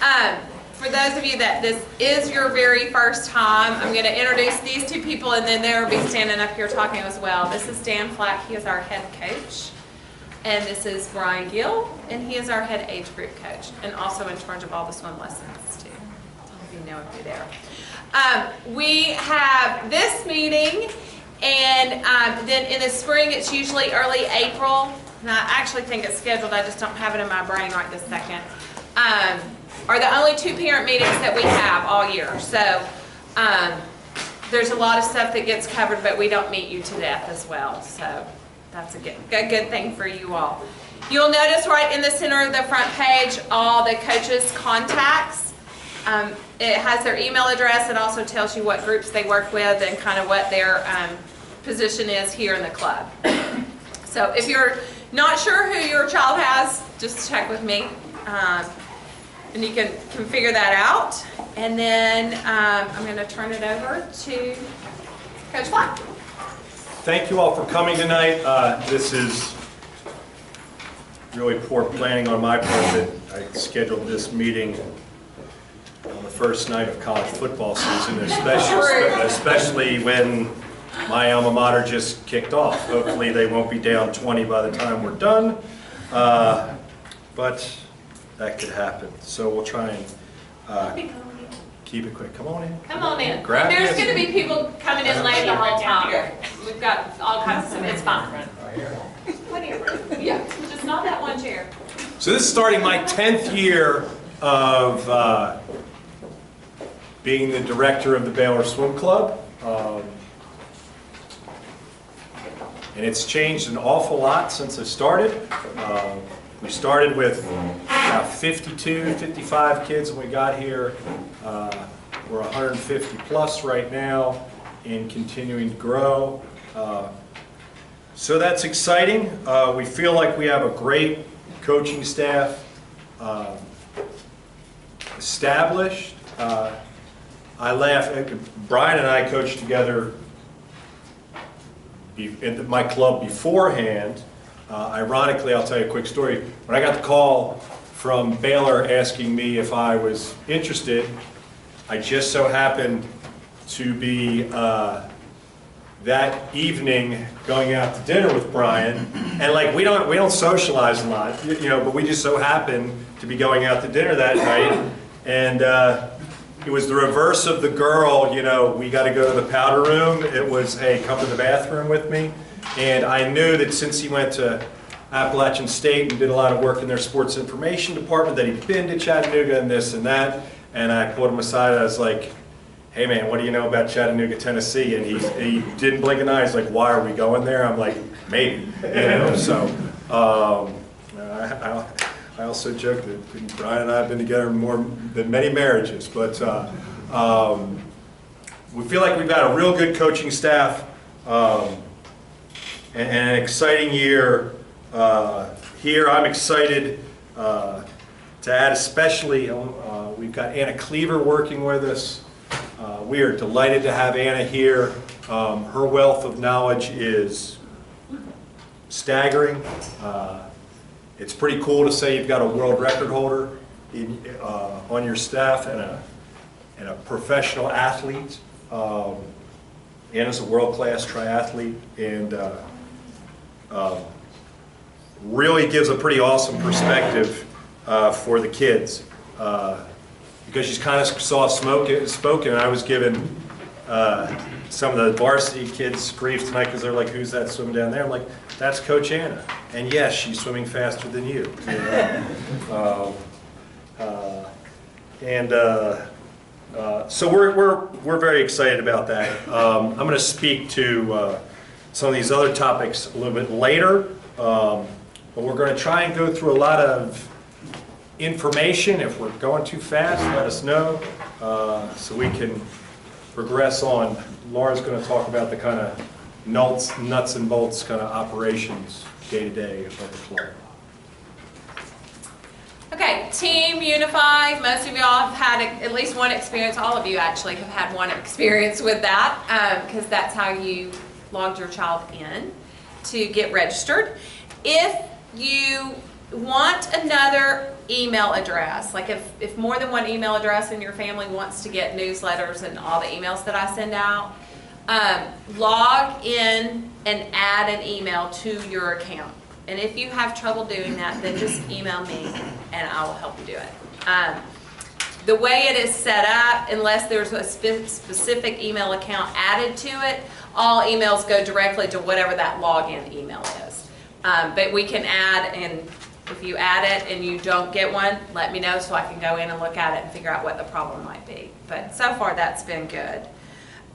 For those of you that this is your very first time, I'm going to introduce these two people, and then they'll be standing up here talking as well. This is Dan Flack. He is our head coach. And this is Brian Gill, and he is our head age group coach, and also in charge of all the swim lessons too. All of you know if you're there. We have this meeting, and then in the spring it's usually early April. And I actually think it's scheduled, I just don't have it in my brain right this second. Are the only two parent meetings that we have all year. So there's a lot of stuff that gets covered, but we don't meet you to death as well. So that's a good thing for you all. You'll notice right in the center of the front page all the coaches' contacts. It has their email address. It also tells you what groups they work with and kind of what their position is here in the club. So if you're not sure who your child has, just check with me. And you can figure that out. And then I'm going to turn it over to Coach Flack. Thank you all for coming tonight. This is really poor planning on my part that I scheduled this meeting on the first night of college football season, especially when my alma mater just kicked off. Hopefully they won't be down 20 by the time we're done, but that could happen. So we'll try and keep it quick. Come on in. Come on in. Grab There's this. going to be people coming in late the whole time. We've got all kinds of stuff. It's fine. Plenty of room. Yeah, just not that one chair. So this is starting my 10th year of being the director of the Baylor Swim Club. And it's changed an awful lot since I started. We started with about 52, 55 kids when we got here. We're 150 plus right now and continuing to grow. So that's exciting. We feel like we have a great coaching staff established. I laugh, Brian and I coached together in my club beforehand. Ironically, I'll tell you a quick story. When I got the call from Baylor asking me if I was interested, I just so happened to be that evening going out to dinner with Brian, and like we don't socialize a lot, you know, but we just so happened to be going out to dinner that night, and it was the reverse of the girl, you know, we got to go to the powder room. It was, hey, come to the bathroom with me. And I knew that since he went to Appalachian State and did a lot of work in their sports information department, that he'd been to Chattanooga and this and that. And I pulled him aside. I was like, hey man, what do you know about Chattanooga, Tennessee? And he didn't blink an eye. He's like, why are we going there? I'm like, maybe. You know, so I also joke that Brian and I have been together more than many marriages, but we feel like we've got a real good coaching staff and an exciting year here. I'm excited to add especially, we've got Anna Cleaver working with us. We are delighted to have Anna here. Her wealth of knowledge is staggering. It's pretty cool to say you've got a world record holder on your staff and a professional athlete. Anna's a world-class triathlete and really gives a pretty awesome perspective for the kids because she's kind of spoken. And I was giving some of the varsity kids grief tonight because they're like, who's that swimming down there? I'm like, that's Coach Anna. And yes, she's swimming faster than you. So we're very excited about that. I'm going to speak to some of these other topics a little bit later, but we're going to try and go through a lot of information. If we're going too fast, let us know so we can progress on. Laura's going to talk about the kind of nuts and bolts kind of operations day to day of the club. Okay, Team Unify. Most of y'all have had at least one experience. All of you actually have had one experience with that because that's how you logged your child in to get registered. If you want another email address. Like if more than one email address in your family wants to get newsletters and all the emails that I send out, log in and add an email to your account. And if you have trouble doing that, then just email me and I will help you do it. The way it is set up, unless there's a specific email account added to it, all emails go directly to whatever that login email is. But we can add, and if you add it and you don't get one, let me know so I can go in and look at it and figure out what the problem might be. But so far that's been good.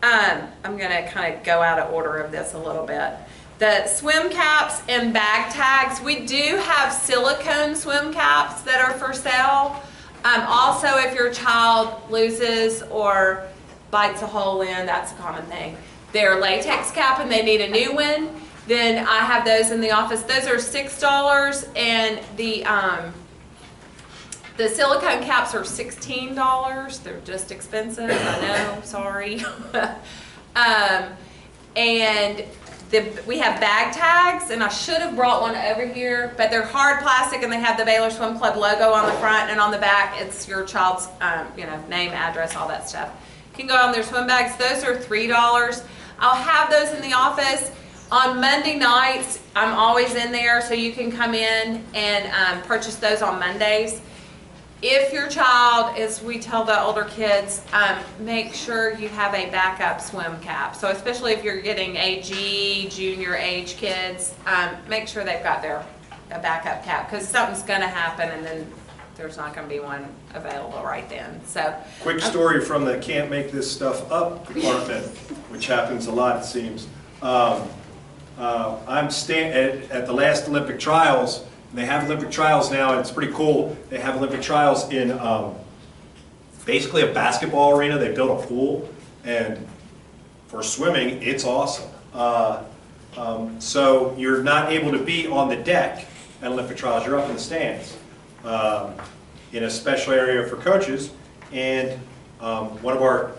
I'm going to kind of go out of order of this a little bit. The swim caps and bag tags, we do have silicone swim caps that are for sale. Also, if your child loses or bites a hole in, that's a common thing. They're latex cap and they need a new one, then I have those in the office. Those are $6 and the silicone caps are $16. They're just expensive, I know, sorry. And we have bag tags, and I should have brought one over here, but they're hard plastic and they have the Baylor Swim Club logo on the front, and on the back it's your child's name, address, all that stuff. You can go on their swim bags. Those are $3. I'll have those in the office. On Monday nights, I'm always in there, so you can come in and purchase those on Mondays. If your child, as we tell the older kids, make sure you have a backup swim cap. So especially if you're getting AG, junior age kids, make sure they've got a backup cap, because something's going to happen and then there's not going to be one available right then. So, Quick story from the can't make this stuff up department, which happens a lot, it seems. I'm at the last Olympic trials. And they have Olympic trials now, and it's pretty cool. They have Olympic trials in basically a basketball arena. They built a pool, and for swimming, it's awesome. So you're not able to be on the deck at Olympic trials. You're up in the stands in a special area for coaches. And one of our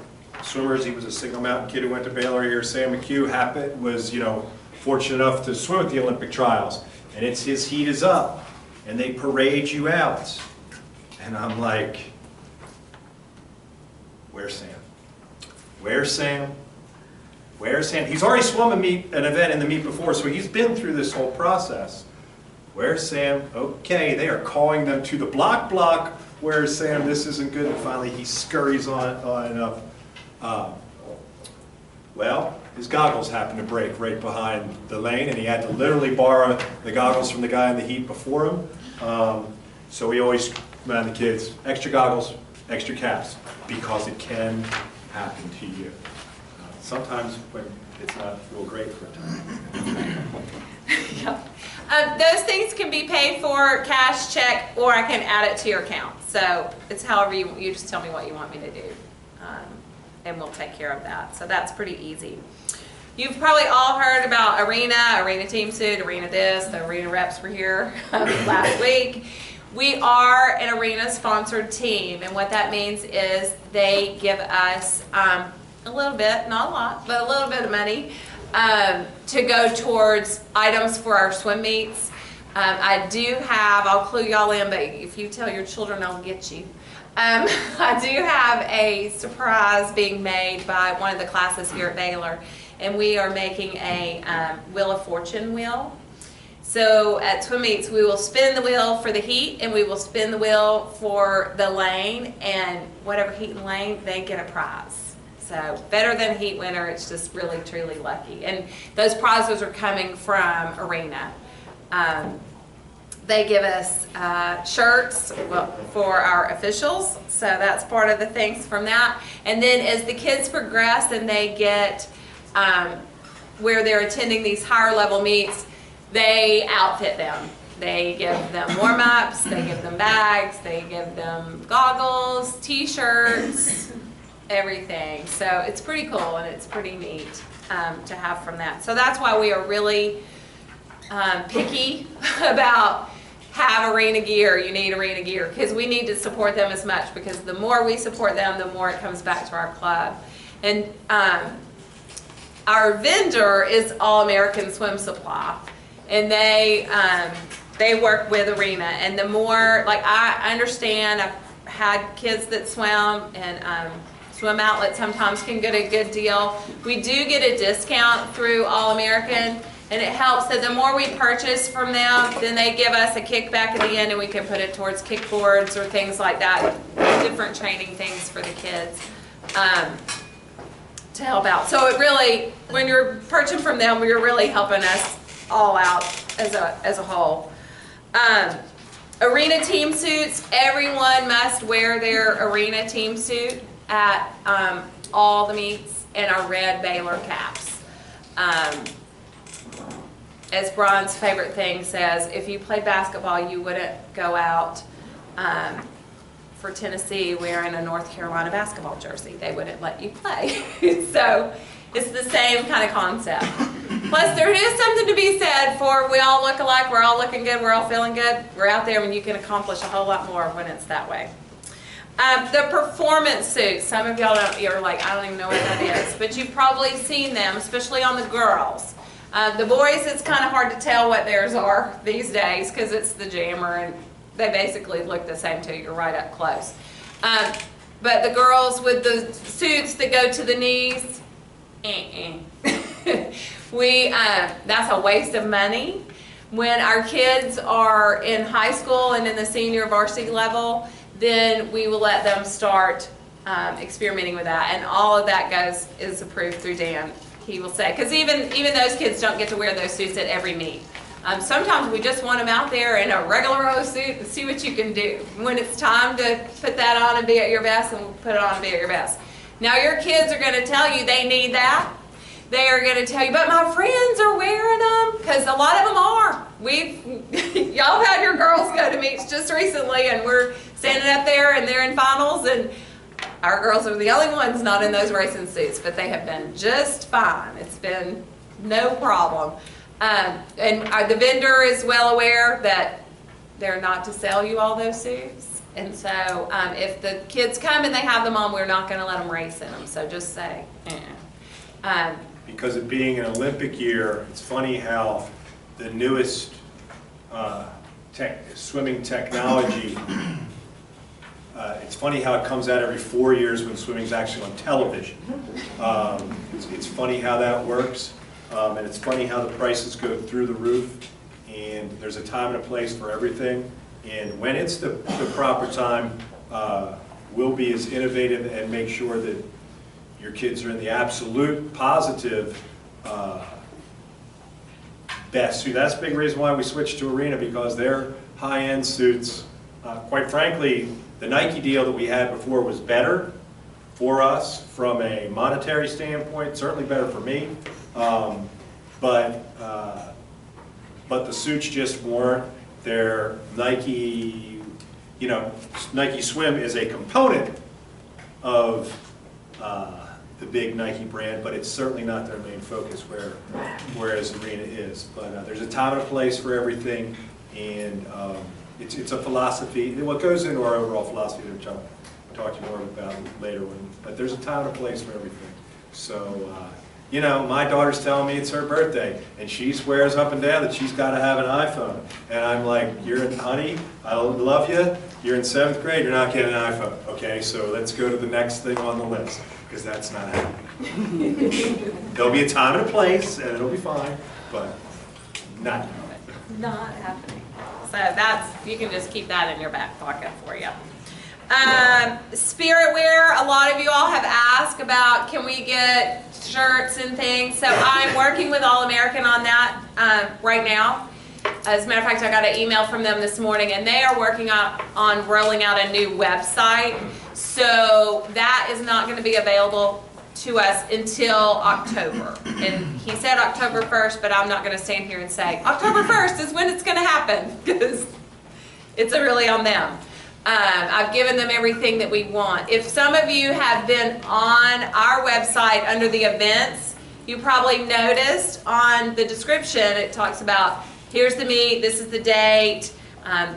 swimmers, he was a Signal Mountain kid who went to Baylor here, Sam McHugh, was fortunate enough to swim at the Olympic trials. And it's his heat is up, and they parade you out. And I'm like, where's Sam? Where's Sam? Where's Sam? He's already swum an event in the meet before, so he's been through this whole process. Where's Sam? Okay, they are calling them to the block. Where's Sam? This isn't good. And finally he scurries on up. Well, his goggles happened to break right behind the lane, and he had to literally borrow the goggles from the guy in the heat before him. So we always remind the kids, extra goggles, extra caps, because it can happen to you. Sometimes when it's not real great for a time. Yeah. Those things can be paid for cash, check, or I can add it to your account. So it's however you just tell me what you want me to do. And we'll take care of that. So that's pretty easy. You've probably all heard about Arena Team Suit, Arena this, the Arena reps were here last week. We are an Arena sponsored team, and what that means is they give us a little bit, not a lot, but a little bit of money to go towards items for our swim meets. I do have, I'll clue y'all in, but if you tell your children, I'll get you. I do have a surprise being made by one of the classes here at Baylor, and we are making a Wheel of Fortune wheel. So at swim meets, we will spin the wheel for the heat, and we will spin the wheel for the lane, and whatever heat and lane, they get a prize. So better than heat winner, it's just really, truly lucky. And those prizes are coming from Arena. They give us shirts for our officials, so that's part of the things from that. And then as the kids progress and they get where they're attending these higher level meets, they outfit them. They give them warm-ups, they give them bags, they give them goggles, t-shirts, everything. So it's pretty cool and it's pretty neat to have from that. So that's why we are really picky about have Arena gear. You need Arena gear because we need to support them as much, because the more we support them, the more it comes back to our club. And our vendor is All American Swim Supply, and they they work with Arena, and the more, like, I understand, I've had kids that swim, and Swim Outlet sometimes can get a good deal. We do get a discount through All American, and it helps that the more we purchase from them, then they give us a kickback at the end, and we can put it towards kickboards or things like that, different training things for the kids to help out. So it really, when you're purchasing from them, you're really helping us all out as a whole. Arena team suits, everyone must wear their Arena team suit at all the meets, and our red Baylor caps. As Brian's favorite thing says, if you played basketball, you wouldn't go out for Tennessee wearing a North Carolina basketball jersey. They wouldn't let you play. So it's the same kind of concept. Plus, there is something to be said for we all look alike, we're all looking good, we're all feeling good. We're out there and you can accomplish a whole lot more when it's that way. The performance suits, some of y'all don't, you're like, I don't even know what that is, but you've probably seen them, especially on the girls. The boys, it's kind of hard to tell what theirs are these days because it's the Jammer and they basically look the same too. You're right up close. But the girls with the suits that go to the knees, that's a waste of money. When our kids are in high school and in the senior varsity level, then we will let them start experimenting with that, and all of that is approved through Dan. He will say, because even those kids don't get to wear those suits at every meet. Sometimes we just want them out there in a regular old suit and see what you can do. When it's time to put that on and be at your best, and we'll put it on and be at your best. Now your kids are going to tell you they need that. They are going to tell you, but my friends are wearing them, because a lot of them are. Y'all had your girls go to meets just recently, and we're standing up there and they're in finals, and our girls are the only ones not in those racing suits, but they have been just fine. It's been no problem. And the vendor is well aware that they're not to sell you all those suits. And so if the kids come and they have them on, we're not going to let them race in them. So just say, because it being an Olympic year, it's funny how the newest swimming technology, it's funny how it comes out every 4 years when swimming's actually on television. It's funny how that works, and it's funny how the prices go through the roof, and there's a time and a place for everything, and when it's the proper time, we'll be as innovative and make sure that your kids are in the absolute positive best suit. That's a big reason why we switched to Arena, because their high-end suits, quite frankly, the Nike deal that we had before was better for us from a monetary standpoint, certainly better for me, but the suits just weren't. Their Nike, Nike Swim is a component of the big Nike brand, but it's certainly not their main focus, whereas Arena is. But there's a time and a place for everything, and it's a philosophy. What goes into our overall philosophy, which I'll talk to you more about later, but there's a time and a place for everything. So, my daughter's telling me it's her birthday, and she swears up and down that she's got to have an iPhone. And I'm like, honey, I love you. You're in 7th grade, you're not getting an iPhone. Okay, so let's go to the next thing on the list, because that's not happening. There'll be a time and a place, and it'll be fine, but not happening. Not happening. So you can just keep that in your back pocket for you. Spirit wear, a lot of you all have asked about, can we get shirts and things? So I'm working with All American on that right now. As a matter of fact, I got an email from them this morning, and they are working on rolling out a new website. So that is not going to be available to us until October. And he said October 1st, but I'm not going to stand here and say October 1st is when it's going to happen, because it's really on them. I've given them everything that we want. If some of you have been on our website under the events, you probably noticed on the description it talks about, here's the meet, this is the date,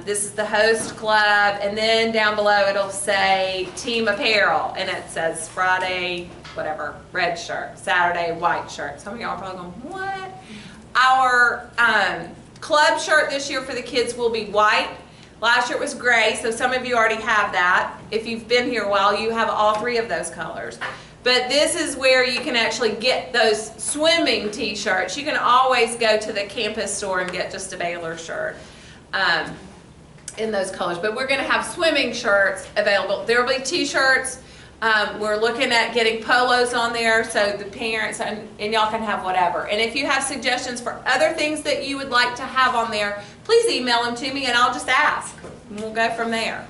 this is the host club, and then down below it'll say team apparel, and it says Friday, whatever, red shirt, Saturday, white shirt. Some of y'all are probably going, what? Our club shirt this year for the kids will be white. Last year it was gray, so some of you already have that. If you've been here a while, you have all three of those colors. But this is where you can actually get those swimming t-shirts. You can always go to the campus store and get just a Baylor shirt in those colors. But we're going to have swimming shirts available. There will be t-shirts. We're looking at getting polos on there so the parents and y'all can have whatever. And if you have suggestions for other things that you would like to have on there, please email them to me and I'll just ask. And we'll go from there.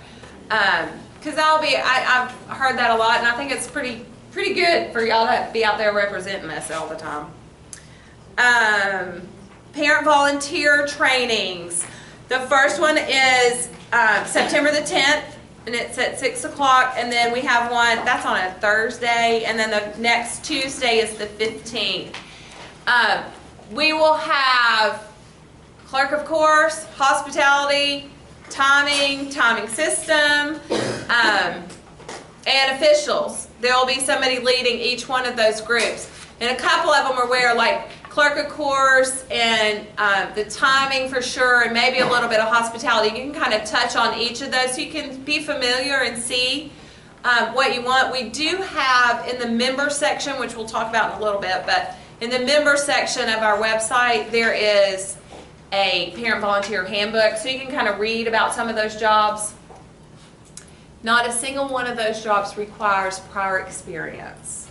Because I've heard that a lot and I think it's pretty good for y'all to be out there representing us all the time. Parent volunteer trainings. The first one is September the 10th. And it's at 6 o'clock, and then we have one, that's on a Thursday, and then the next Tuesday is the 15th. We will have clerk of course, hospitality, timing system, and officials. There will be somebody leading each one of those groups. And a couple of them are where like clerk of course and the timing for sure, and maybe a little bit of hospitality. You can kind of touch on each of those so you can be familiar and see what you want. We do have in the member section, which we'll talk about in a little bit, but in the member section of our website there is a parent volunteer handbook, so you can kind of read about some of those jobs. Not a single one of those jobs requires prior experience.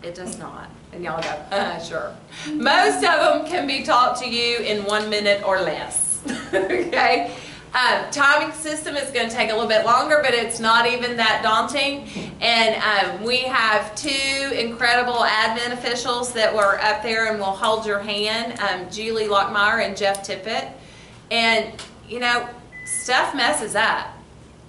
It does not. And y'all go, sure. Most of them can be taught to you in 1 minute or less. Okay? Timing system is going to take a little bit longer, but it's not even that daunting. And we have two incredible admin officials that were up there and will hold your hand, Julie Lockmeyer and Jeff Tippett. And, you know, stuff messes up.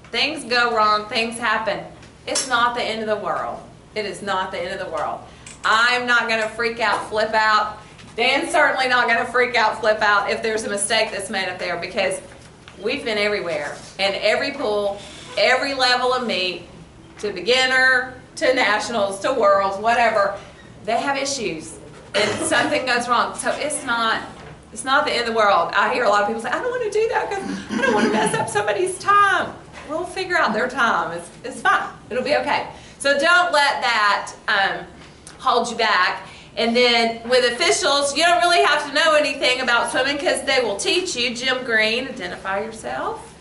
Things go wrong. Things happen. It's not the end of the world. It is not the end of the world. I'm not going to freak out, flip out. Dan's certainly not going to freak out, flip out if there's a mistake that's made up there, because we've been everywhere. And every pool, every level of meet, to beginner, to nationals, to worlds, whatever, they have issues. And something goes wrong. So it's not the end of the world. I hear a lot of people say, I don't want to do that because I don't want to mess up somebody's time. We'll figure out their time. It's fine. It'll be okay. So don't let that hold you back. And then with officials, you don't really have to know anything about swimming because they will teach you. Jim Green, identify yourself.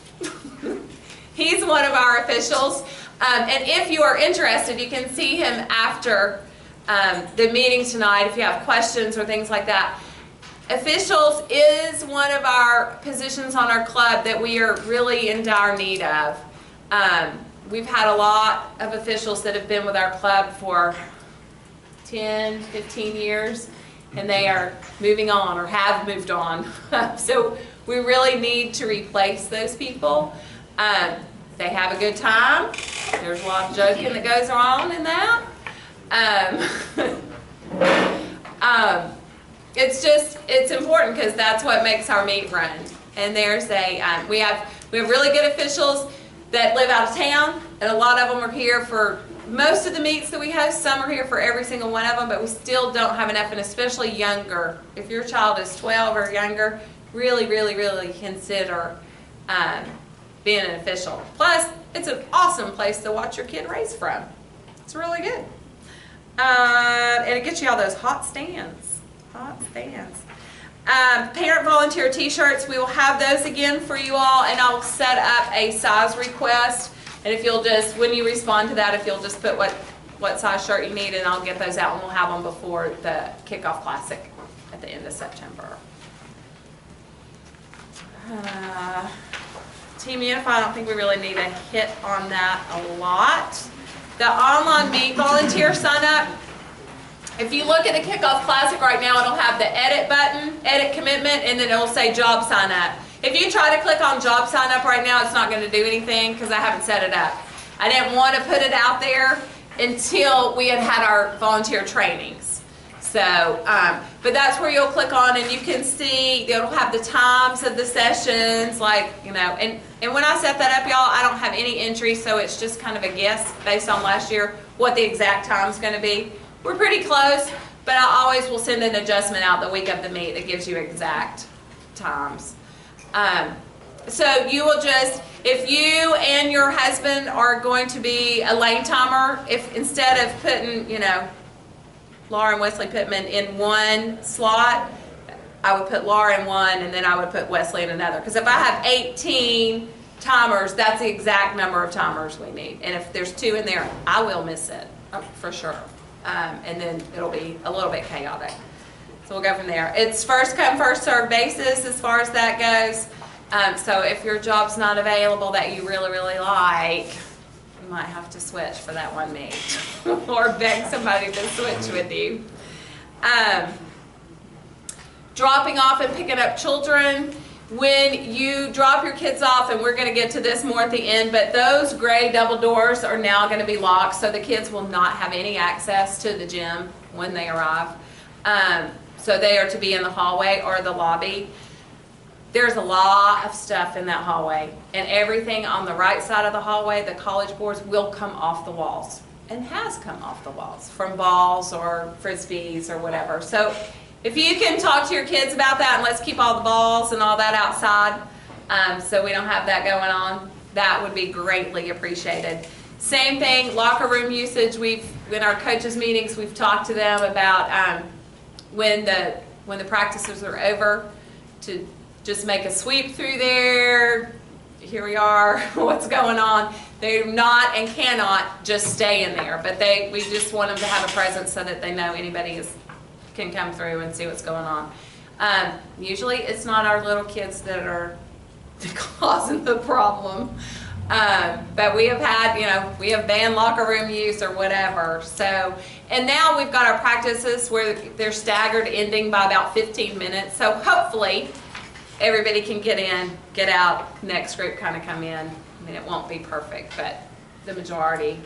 He's one of our officials. And if you are interested, you can see him after the meeting tonight if you have questions or things like that. Officials is one of our positions on our club that we are really in dire need of. We've had a lot of officials that have been with our club for 10, 15 years, and they are moving on or have moved on. So we really need to replace those people. They have a good time. There's a lot of joking that goes on in that. It's important because that's what makes our meet run. And there's we have really good officials that live out of town, and a lot of them are here for most of the meets that we host. Some are here for every single one of them, but we still don't have enough, and especially younger. If your child is 12 or younger, really, really, really consider being an official. Plus, it's an awesome place to watch your kid race from. It's really good. And it gets you all those hot stands. Hot stands. Parent volunteer t-shirts, we will have those again for you all, and I'll set up a size request. And if you'll just, when you respond to that, if you'll just put what size shirt you need, and I'll get those out, and we'll have them before the Kickoff Classic at the end of September. Team Unify, I don't think we really need to hit on that a lot. The online meet volunteer sign up. If you look at the Kickoff Classic right now, it'll have the edit button, edit commitment, and then it'll say job sign up. If you try to click on job sign up right now, it's not going to do anything because I haven't set it up. I didn't want to put it out there until we had our volunteer trainings. So, but that's where you'll click on, and you can see it'll have the times of the sessions, like, you know, and when I set that up, y'all, I don't have any entry, so it's just kind of a guess based on last year what the exact time's going to be. We're pretty close, but I always will send an adjustment out the week of the meet that gives you exact times. So you will just, if you and your husband are going to be a lane timer, if instead of putting, you know, Laura and Wesley Pittman in one slot, I would put Laura in one and then I would put Wesley in another. Because if I have 18 timers, that's the exact number of timers we need. And if there's 2 in there, I will miss it, for sure. And then it'll be a little bit chaotic. So we'll go from there. It's first come, first served basis as far as that goes. So if your job's not available that you really, really like, you might have to switch for that one meet or beg somebody to switch with you. Dropping off and picking up children. When you drop your kids off, and we're going to get to this more at the end, but those gray double doors are now going to be locked, so the kids will not have any access to the gym when they arrive. So they are to be in the hallway or the lobby. There's a lot of stuff in that hallway, and everything on the right side of the hallway, the college boards, will come off the walls, and has come off the walls from balls or frisbees or whatever. So if you can talk to your kids about that, and let's keep all the balls and all that outside, so we don't have that going on, that would be greatly appreciated. Same thing, locker room usage. In our coaches meetings, we've talked to them about when the practices are over, to just make a sweep through there. Here we are, what's going on? They're not and cannot just stay in there, but we just want them to have a presence so that they know anybody can come through and see what's going on. Usually it's not our little kids that are causing the problem, but we have had, we have banned locker room use or whatever. So, and now we've got our practices where they're staggered, ending by about 15 minutes. So hopefully everybody can get in, get out, next group kind of come in. I mean, it won't be perfect, but the majority,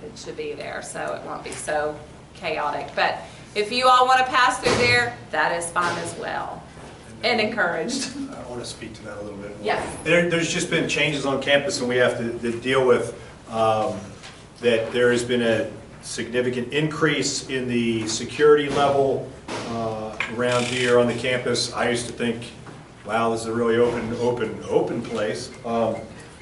it should be there, so it won't be so chaotic. But if you all want to pass through there, that is fine as well, and encouraged. I want to speak to that a little bit more. Yes. There's just been changes on campus, and we have to deal with that. There has been a significant increase in the security level around here on the campus. I used to think, wow, this is a really open place.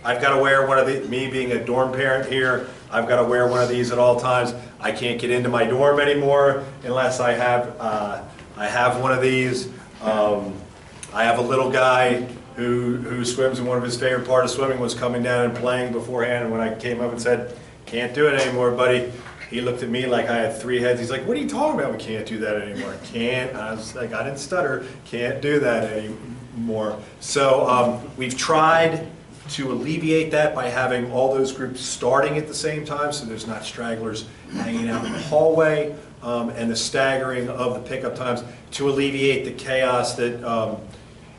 I've got to wear one of the, me being a dorm parent here, I've got to wear one of these at all times. I can't get into my dorm anymore unless I have one of these. I have a little guy who swims, and one of his favorite part of swimming was coming down and playing beforehand. And when I came up and said, "Can't do it anymore, buddy," he looked at me like I had 3 heads. He's like, "What are you talking about? We can't do that anymore." Can't. I was like, I didn't stutter. Can't do that anymore. So we've tried to alleviate that by having all those groups starting at the same time, so there's not stragglers hanging out in the hallway, and the staggering of the pickup times to alleviate the chaos that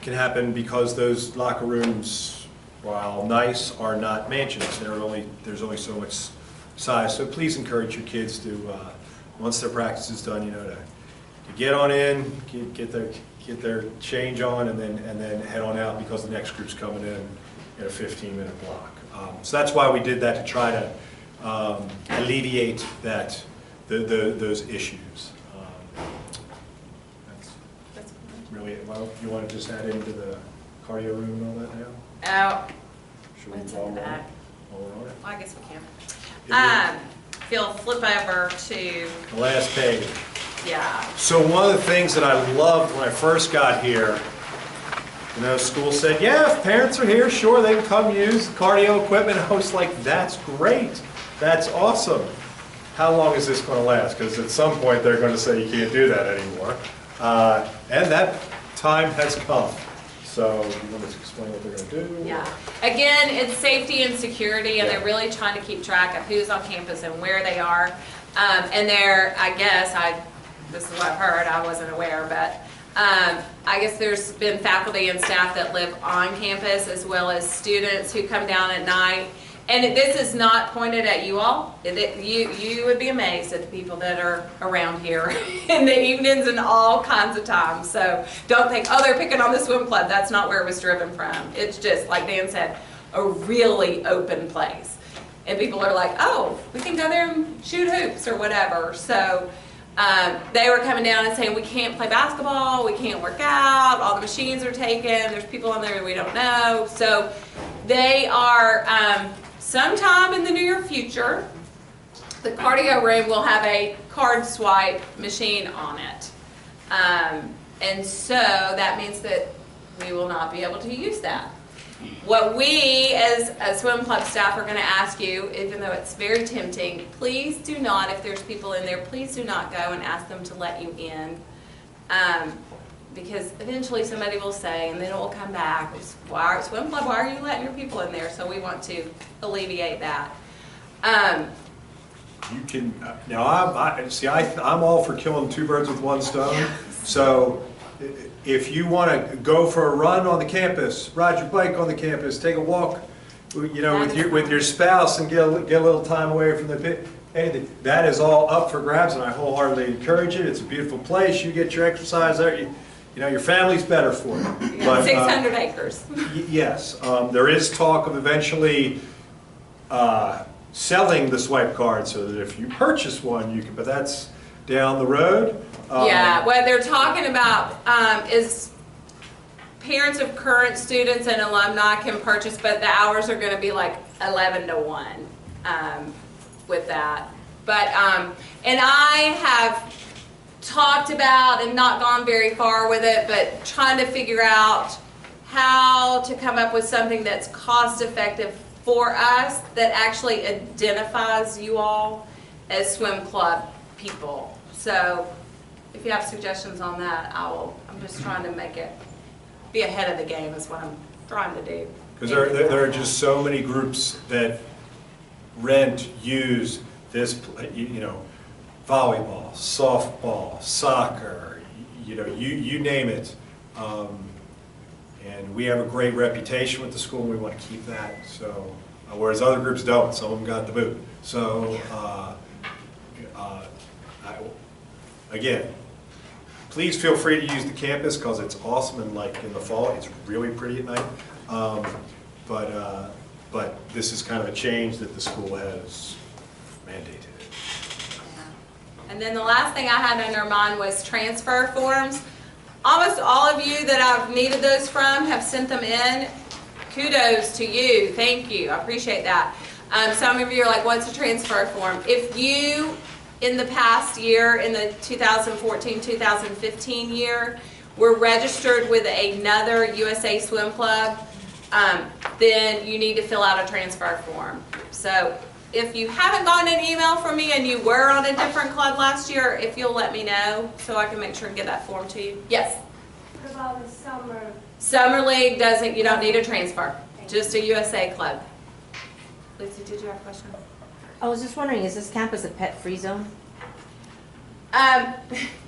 can happen because those locker rooms, while nice, are not mansions. There's only so much size. So please encourage your kids to, once their practice is done, to get on in, get their change on, and then head on out, because the next group's coming in a 15-minute block. So that's why we did that, to try to alleviate those issues. That's really it. Well, you want to just add into the cardio room and all that now? Oh, Should we what's all in on that? it? All on it? Well, I guess we can. If you'll flip over to, The last page. yeah. So one of the things that I loved when I first got here, school said, yeah, if parents are here, sure, they can come use cardio equipment. I was like, that's great. That's awesome. How long is this going to last? Because at some point they're going to say you can't do that anymore. And that time has come. So you want to explain what they're going to do? Yeah. Again, it's safety and security, and Yeah. they're really trying to keep track of who's on campus and where they are. And they're, this is what I've heard, I wasn't aware, but I guess there's been faculty and staff that live on campus, as well as students who come down at night. And this is not pointed at you all. You would be amazed at the people that are around here in the evenings and all kinds of times. So don't think, oh, they're picking on the swim club. That's not where it was driven from. It's just, like Dan said, a really open place. And people are like, oh, we can go there and shoot hoops or whatever. So They were coming down and saying, we can't play basketball, we can't work out, all the machines are taken, there's people on there we don't know. So they are, sometime in the near future, the cardio room will have a card swipe machine on it. And so that means that we will not be able to use that. What we as a swim club staff are going to ask you, even though it's very tempting, please do not, if there's people in there, please do not go and ask them to let you in. Because eventually somebody will say, and then it will come back, swim club, why are you letting your people in there? So we want to alleviate that. You can, now I'm all for killing two birds with one stone. So if you want to go for a run on the campus, ride your bike on the campus, take a walk, with your spouse and get a little time away from the pit, anything, that is all up for grabs, and I wholeheartedly encourage it. It's a beautiful place. You get your exercise there. Your family's better for it. Yeah, but, 600 acres. Yes, there is talk of eventually selling the swipe card so that if you purchase one, you can. But that's down the road. Yeah, what they're talking about is parents of current students and alumni can purchase, but the hours are going to be like 11 to 1 with that. But, and I have talked about and not gone very far with it, but trying to figure out how to come up with something that's cost effective for us that actually identifies you all as swim club people. So if you have suggestions on that, I'm just trying to make it be ahead of the game is what I'm trying to do. Because there are just so many groups that rent, use this, volleyball, softball, soccer, you name it. And we have a great reputation with the school, and we want to keep that. So, whereas other groups don't, some of them got the boot. So, again, please feel free to use the campus because it's awesome, and like in the fall, it's really pretty at night. But this is kind of a change that the school has mandated. And then the last thing I had under mind was transfer forms. Almost all of you that I've needed those from have sent them in. Kudos to you. Thank you. I appreciate that. Some of you are like, what's a transfer form? If you, in the past year, in the 2014-2015 year, were registered with another USA Swim Club, then you need to fill out a transfer form. So if you haven't gotten an email from me and you were on a different club last year, if you'll let me know so I can make sure and get that form to you. Yes? What about the summer? Summer League doesn't, you don't need a transfer, just a USA club. Lucy, did you have a question? I was just wondering, is this campus a pet-free zone?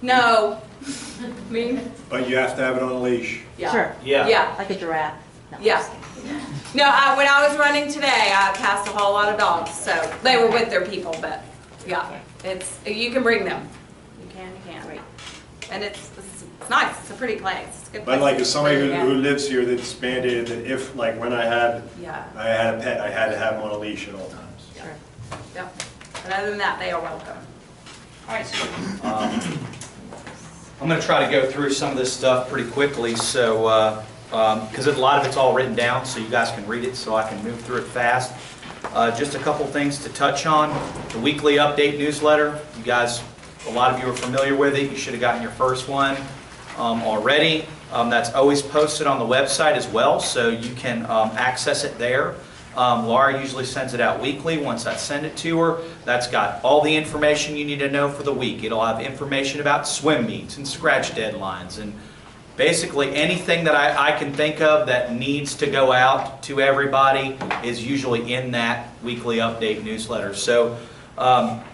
No. Me? But you have to have it on a leash. Yeah. Sure. Yeah. Like a giraffe? No, Yeah. just kidding. No, when I was running today, I passed a whole lot of dogs, so they were with their people, but yeah, you can bring them. You can. Right. And it's nice. It's a pretty place. It's a good place. But like as somebody Yeah. who lives here, that's mandated that if, like when I had Yeah. a pet, I had to have him on a leash at all times. Sure. Yep. But other than that, they are welcome. All right, so I'm going to try to go through some of this stuff pretty quickly, so because a lot of it's all written down, so you guys can read it, so I can move through it fast. Just a couple things to touch on. The weekly update newsletter. You guys, a lot of you are familiar with it. You should have gotten your first one already. That's always posted on the website as well, so you can access it there. Laura usually sends it out weekly. Once I send it to her, that's got all the information you need to know for the week. It'll have information about swim meets and scratch deadlines and basically anything that I can think of that needs to go out to everybody is usually in that weekly update newsletter. So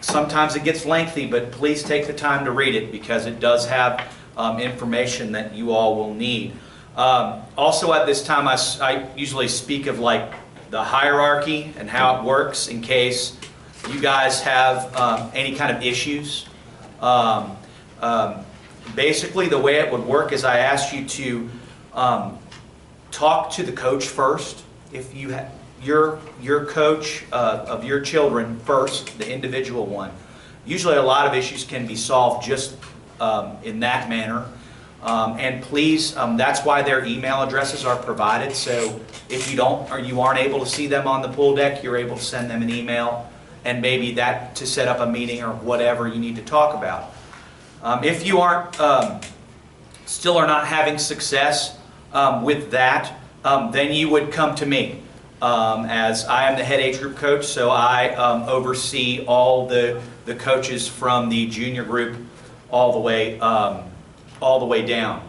sometimes it gets lengthy, but please take the time to read it because it does have information that you all will need. Also at this time, I usually speak of like the hierarchy and how it works in case you guys have any kind of issues. Basically, the way it would work is I asked you to talk to the coach first. If you have your coach of your children first, the individual one, usually a lot of issues can be solved just in that manner. And please, that's why their email addresses are provided. So if you don't, or you aren't able to see them on the pool deck, you're able to send them an email, and maybe that to set up a meeting or whatever you need to talk about. If you aren't, still are not having success with that, then you would come to me. As I am the head age group coach, so I oversee all the coaches from the junior group all the way down.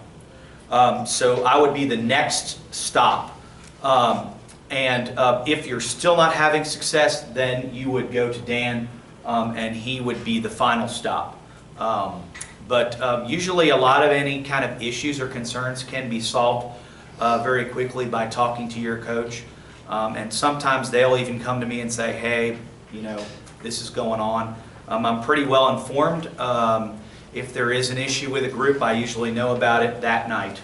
So I would be the next stop. And if you're still not having success, then you would go to Dan, and he would be the final stop. But usually a lot of any kind of issues or concerns can be solved very quickly by talking to your coach. And sometimes they'll even come to me and say, hey, you know, this is going on. I'm pretty well informed. If there is an issue with a group, I usually know about it that night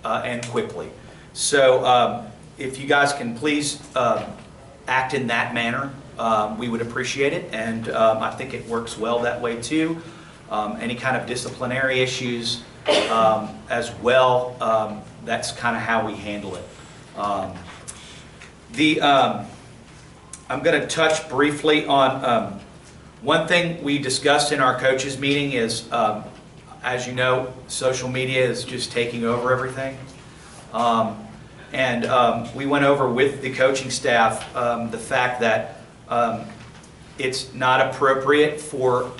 and quickly. So if you guys can please act in that manner, we would appreciate it. And I think it works well that way too. Any kind of disciplinary issues as well, that's kind of how we handle it. I'm going to touch briefly on one thing we discussed in our coaches meeting is, as you know, social media is just taking over everything. And we went over with the coaching staff the fact that it's not appropriate for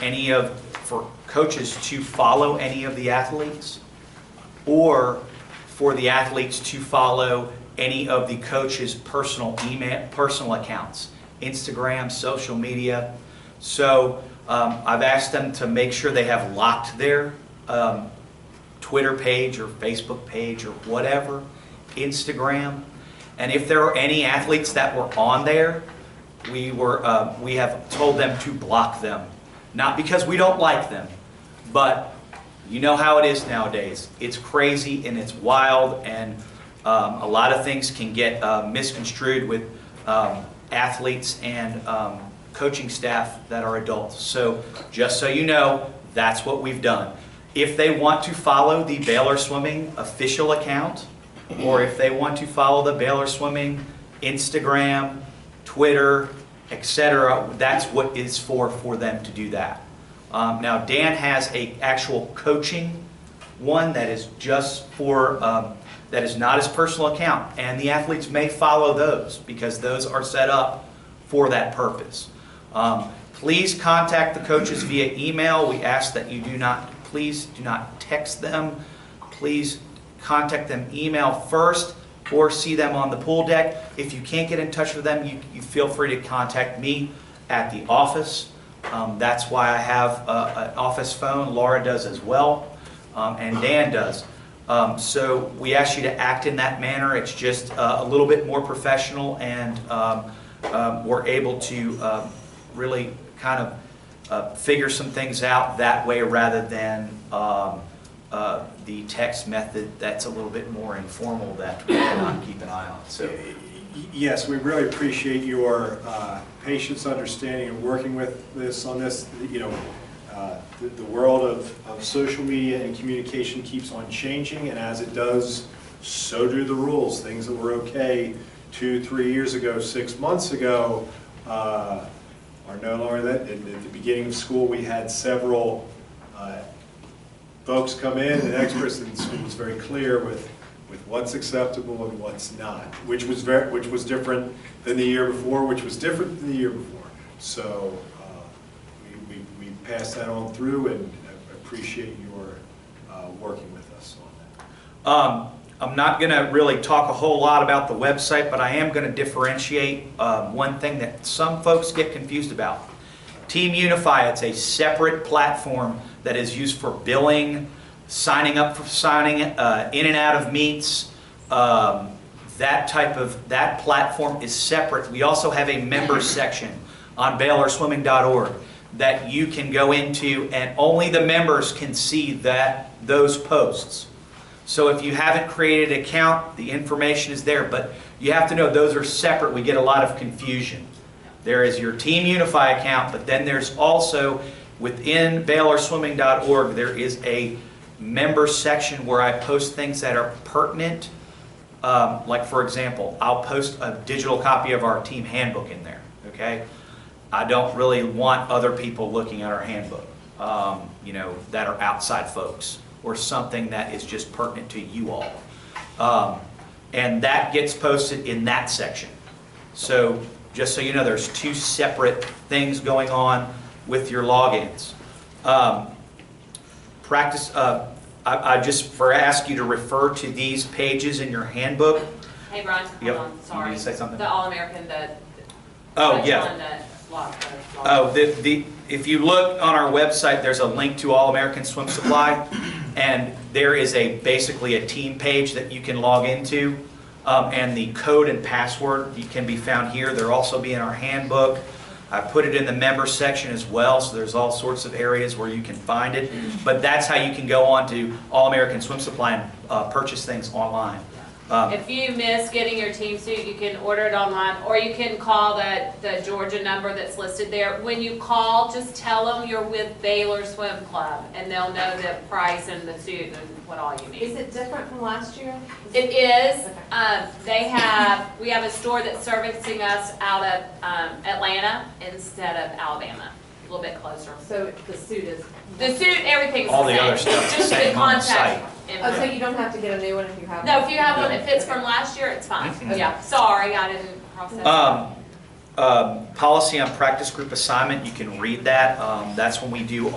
coaches to follow any of the athletes, or for the athletes to follow any of the coaches' personal accounts, Instagram, social media. So I've asked them to make sure they have locked their Twitter page or Facebook page or whatever, Instagram. And if there are any athletes that were on there, we have told them to block them. Not because we don't like them, but you know how it is nowadays. It's crazy and it's wild, and a lot of things can get misconstrued with athletes and coaching staff that are adults. So just so you know, that's what we've done. If they want to follow the Baylor Swimming official account, or if they want to follow the Baylor Swimming Instagram, Twitter, etc., that's what is for them to do that. Now Dan has a actual coaching one that is just for that is not his personal account, and the athletes may follow those because those are set up for that purpose. Please contact the coaches via email. We ask that you please do not text them. Please contact them email first, or see them on the pool deck. If you can't get in touch with them, you feel free to contact me at the office. That's why I have an office phone. Laura does as well, and Dan does. So we ask you to act in that manner. It's just a little bit more professional, and we're able to really kind of figure some things out that way, rather than the text method that's a little bit more informal that we cannot keep an eye on. So yes, we really appreciate your patience, understanding, and working with this on this. You know, the world of social media and communication keeps on changing, and as it does, so do the rules. Things that were okay 2-3 years ago, 6 months ago, are no longer that. At the beginning of school, we had several folks come in, and experts in school was very clear with what's acceptable and what's not, which was different than the year before, which was different than the year before. So we passed that on through, and appreciate your working with us on that. I'm not going to really talk a whole lot about the website, but I am going to differentiate one thing that some folks get confused about. Team Unify, it's a separate platform that is used for billing, signing up for signing in and out of meets. That platform is separate. We also have a members section on BaylorSwimming.org that you can go into, and only the members can see those posts. So if you haven't created an account, the information is there, but you have to know those are separate. We get a lot of confusion. There is your Team Unify account, but then there's also within BaylorSwimming.org, there is a member section where I post things that are pertinent. Like for example, I'll post a digital copy of our team handbook in there, okay? I don't really want other people looking at our handbook, that are outside folks, or something that is just pertinent to you all. And that gets posted in that section. So just so you know, there's two separate things going on with your logins. I just ask you to refer to these pages in your handbook. Hey, Brian, Yep. hold on, sorry. You say something? The All-American, Oh, touch yeah. on the blog post. Oh, if you look on our website, there's a link to All American Swim Supply, and there is basically a team page that you can log into, and the code and password can be found here. There'll also be in our handbook. I put it in the member section as well, so there's all sorts of areas where you can find it. But that's how you can go on to All American Swim Supply and purchase things online. If you miss getting your team suit, you can order it online, or you can call the Georgia number that's listed there. When you call, just tell them you're with Baylor Swim Club, and they'll know the price and the suit and what all you need. Is it different from last year? It is. We have a store that's servicing us out of Atlanta instead of Alabama, a little bit closer. So the suit is, The suit, everything's All the the same. other stuff's the Just the same on the contact site. oh, so info. you don't have to get a new one if you have? No, one? if you have one that fits from last year, it's fine. Yeah, sorry, I didn't process. Policy on practice group assignment, you can read that. That's when we do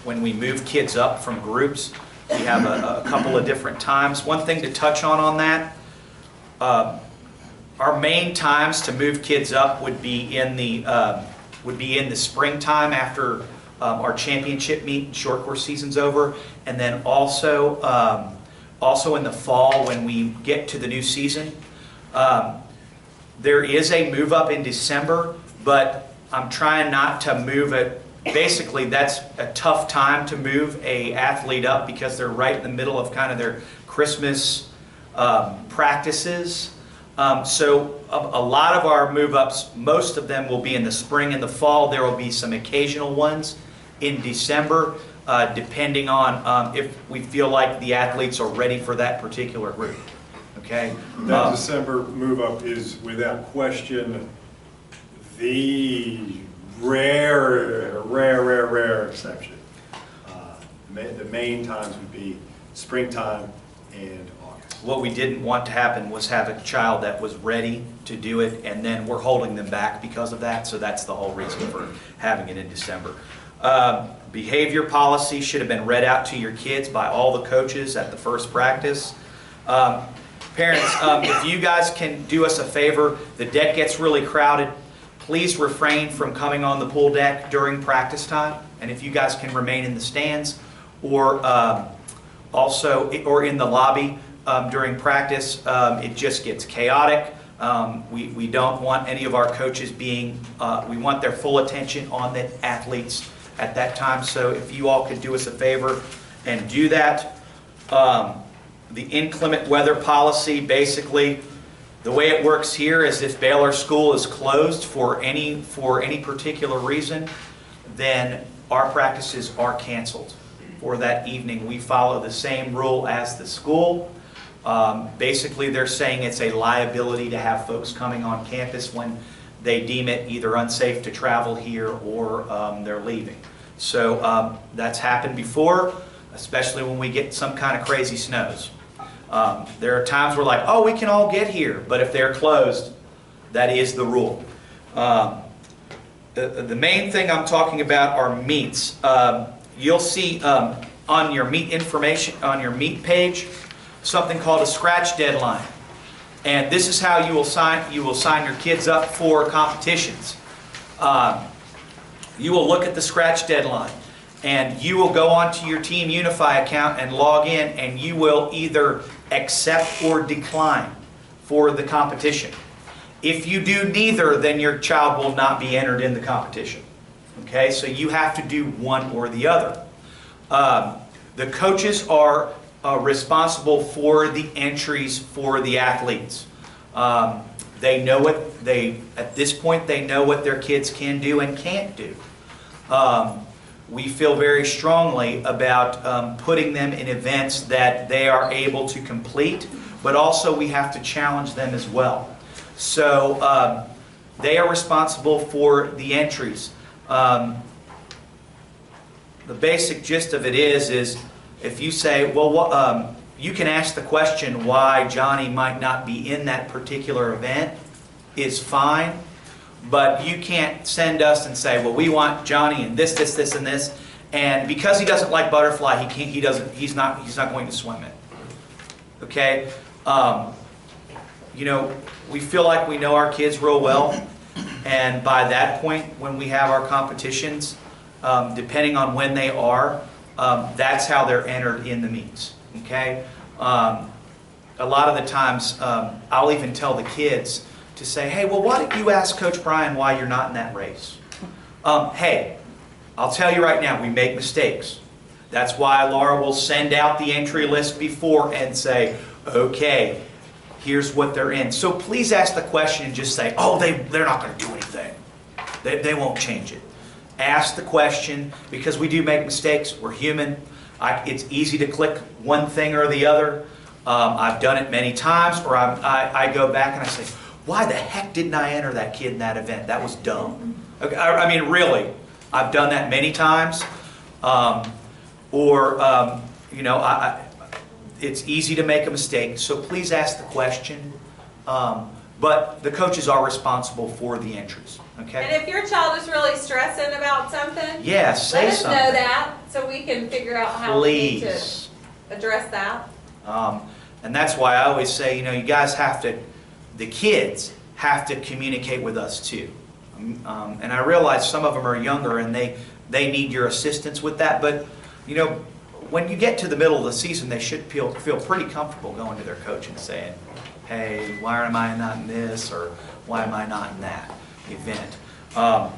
when we move kids up from groups. We have a couple of different times. One thing to touch on that, our main times to move kids up would be in the springtime after our championship meet and short course season's over, and then also in the fall when we get to the new season. There is a move up in December, but I'm trying not to move it. Basically, that's a tough time to move a athlete up because they're right in the middle of kind of their Christmas practices. So a lot of our move ups, most of them will be in the spring and the fall. There will be some occasional ones in December, depending on if we feel like the athletes are ready for that particular group. Okay? That December move-up is without question the rare exception. The main times would be springtime and August. What we didn't want to happen was have a child that was ready to do it, and then we're holding them back because of that, so that's the whole reason for having it in December. Behavior policy should have been read out to your kids by all the coaches at the first practice. Parents, if you guys can do us a favor, the deck gets really crowded. Please refrain from coming on the pool deck during practice time, and if you guys can remain in the stands or in the lobby during practice, it just gets chaotic. We don't want any of our coaches we want their full attention on the athletes at that time. So if you all could do us a favor and do that. The inclement weather policy, basically, the way it works here is if Baylor School is closed for any particular reason, then our practices are canceled for that evening. We follow the same rule as the school. Basically, they're saying it's a liability to have folks coming on campus when they deem it either unsafe to travel here or they're leaving. So that's happened before, especially when we get some kind of crazy snows. There are times we're like, oh, we can all get here, but if they're closed, that is the rule. The main thing I'm talking about are meets. You'll see on your meet information, on your meet page, something called a scratch deadline. And this is how you will sign your kids up for competitions. You will look at the scratch deadline, and you will go onto your Team Unify account and log in, and you will either accept or decline for the competition. If you do neither, then your child will not be entered in the competition. Okay, so you have to do one or the other. The coaches are responsible for the entries for the athletes. They know what at this point, they know what their kids can do and can't do. We feel very strongly about putting them in events that they are able to complete, but also we have to challenge them as well. So they are responsible for the entries. The basic gist of it is if you say, well, you can ask the question why Johnny might not be in that particular event is fine, but you can't send us and say, well, we want Johnny in this, this, this, and this, and because he doesn't like butterfly, he's not going to swim it. Okay? You know, we feel like we know our kids real well, and by that point, when we have our competitions, depending on when they are, that's how they're entered in the meets. Okay? A lot of the times, I'll even tell the kids to say, hey, well, why don't you ask Coach Brian why you're not in that race? Hey, I'll tell you right now, we make mistakes. That's why Laura will send out the entry list before and say, okay, here's what they're in. So please ask the question and just say, oh, they're not going to do anything. They won't change it. Ask the question, because we do make mistakes. We're human. It's easy to click one thing or the other. I've done it many times, or I go back and I say, why the heck didn't I enter that kid in that event? That was dumb. Okay, I mean, really, I've done that many times. You know, it's easy to make a mistake, so please ask the question. But the coaches are responsible for the entries. Okay? And if your child is really stressing about something, yeah, say let us something. know that so we can figure out how we need to Please. address that. And that's why I always say, you know, you guys have to, the kids have to communicate with us too. And I realize some of them are younger and they need your assistance with that, but you know, when you get to the middle of the season, they should feel pretty comfortable going to their coach and saying, hey, why am I not in this, or why am I not in that event? And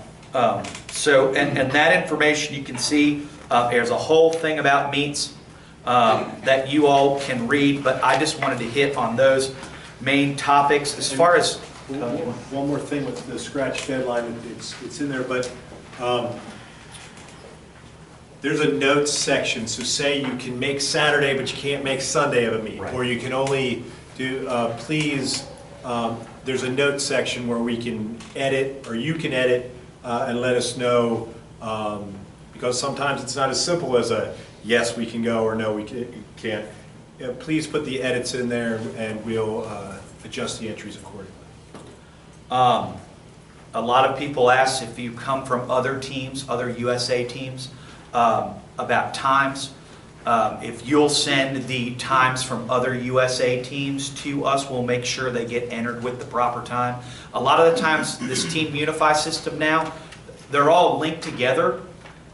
that information you can see, there's a whole thing about meets that you all can read, but I just wanted to hit on those main topics. As far as one more thing with the scratch deadline, it's in there, but There's a notes section, so say you can make Saturday, but you can't make Sunday of a meet. Right. Or you can only do, there's a notes section where we can edit, or you can edit, and let us know, because sometimes it's not as simple as a, yes, we can go, or no, we can't. Please put the edits in there, and we'll adjust the entries accordingly. A lot of people ask if you come from other teams, other USA teams, about times. If you'll send the times from other USA teams to us, we'll make sure they get entered with the proper time. A lot of the times, this Team Unify system now, they're all linked together.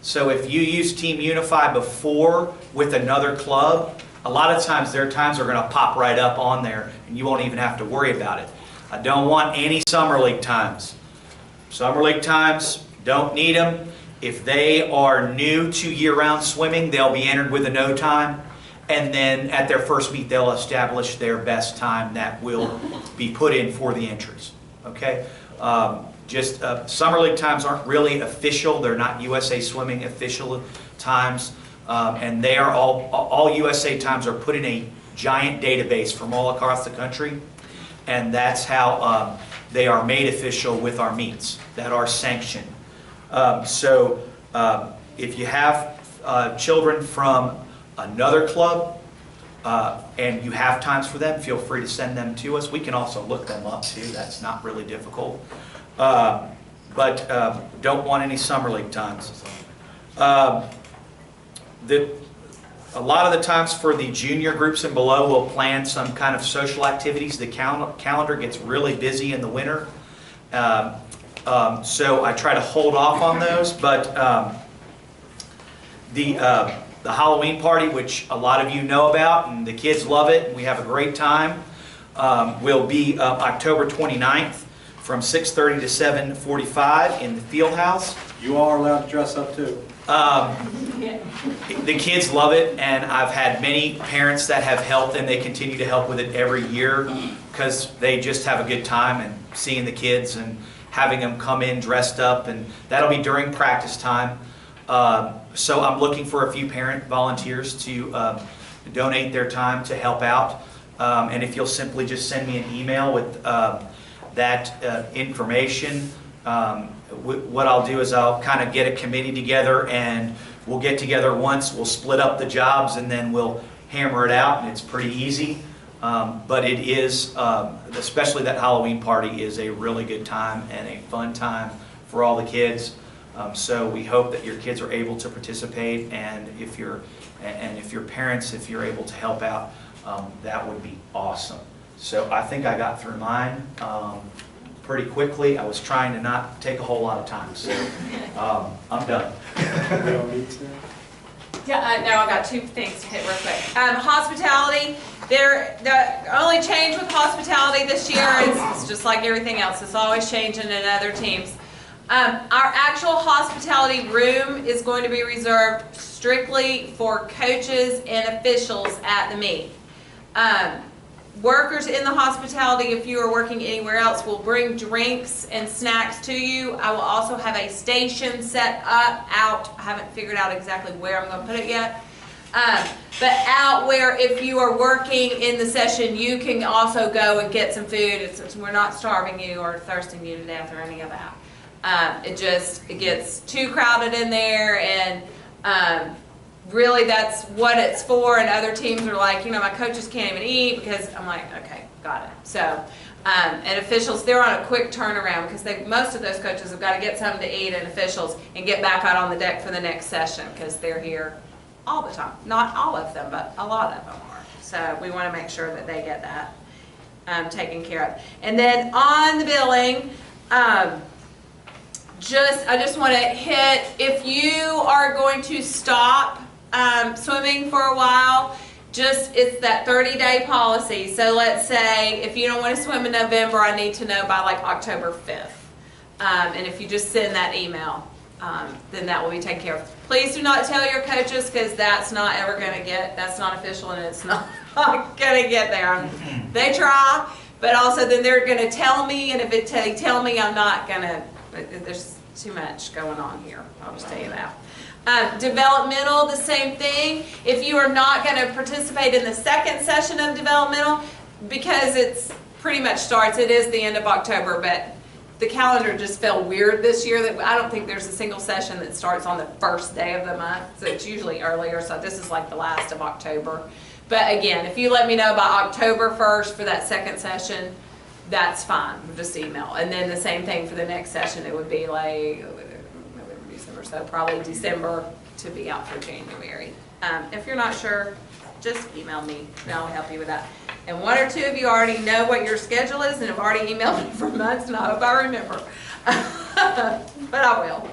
So if you use Team Unify before with another club, a lot of times their times are going to pop right up on there and you won't even have to worry about it. I don't want any Summer League times. Summer League times, don't need them. If they are new to year-round swimming, they'll be entered with a no time. And then at their first meet, they'll establish their best time that will be put in for the entries. Okay? Summer League times aren't really official. They're not USA Swimming official times. And they are all USA times are put in a giant database from all across the country. And that's how they are made official with our meets that are sanctioned. If you have children from another club and you have times for them, feel free to send them to us. We can also look them up too. That's not really difficult. But don't want any Summer League times. A lot of the times for the junior groups and below, we'll plan some kind of social activities. The calendar gets really busy in the winter. So I try to hold off on those, but the Halloween party, which a lot of you know about, and the kids love it, and we have a great time, will be October 29th from 6:30 to 7:45 in the field house. you all are allowed to dress up too. The kids love it, and I've had many parents that have helped, and they continue to help with it every year because they just have a good time and seeing the kids and having them come in dressed up, and that'll be during practice time. So I'm looking for a few parent volunteers to donate their time to help out. And if you'll simply just send me an email with that information, what I'll do is I'll kind of get a committee together, and we'll get together once, we'll split up the jobs, and then we'll hammer it out, and it's pretty easy. But it is, especially that Halloween party is a really good time and a fun time for all the kids. So we hope that your kids are able to participate, and if your parents, if you're able to help out, that would be awesome. So I think I got through mine pretty quickly. I was trying to not take a whole lot of time, so I'm done. Yeah, no, I got two things to hit real quick. Hospitality, the only change with hospitality this year is it's just like everything else. It's always changing in other teams. Our actual hospitality room is going to be reserved strictly for coaches and officials at the meet. Workers in the hospitality, if you are working anywhere else, will bring drinks and snacks to you. I will also have a station set up out. I haven't figured out exactly where I'm going to put it yet. But out where if you are working in the session, you can also go and get some food. We're not starving you or thirsting you to death or any of that. It gets too crowded in there, and really that's what it's for. And other teams are like, my coaches can't even eat, because I'm like, okay, got it. So, and officials, they're on a quick turnaround, because most of those coaches have got to get something to eat, and officials, and get back out on the deck for the next session, because they're here all the time. Not all of them, but a lot of them are. So we want to make sure that they get that taken care of. And then on the billing, I just want to hit, if you are going to stop swimming for a while, it's that 30-day policy. So let's say if you don't want to swim in November, I need to know by like October 5th. And if you just send that email, then that will be taken care of. Please do not tell your coaches, because that's not ever going to that's not official, and it's not going to get there. They try, but also then they're going to tell me, and if they tell me, I'm not going to, there's too much going on here. I'll just tell you that. Developmental, the same thing. If you are not going to participate in the second session of developmental, because it's pretty much starts, it is the end of October, but the calendar just felt weird this year. That I don't think there's a single session that starts on the first day of the month, so it's usually earlier, so this is like the last of October. But again, if you let me know by October 1st for that second session, that's fine. Just email. And then the same thing for the next session. It would be like November, December, so probably December to be out for January. If you're not sure, just email me and I'll help you with that. And one or two of you already know what your schedule is and have already emailed me for months, and I hope I remember. But I will.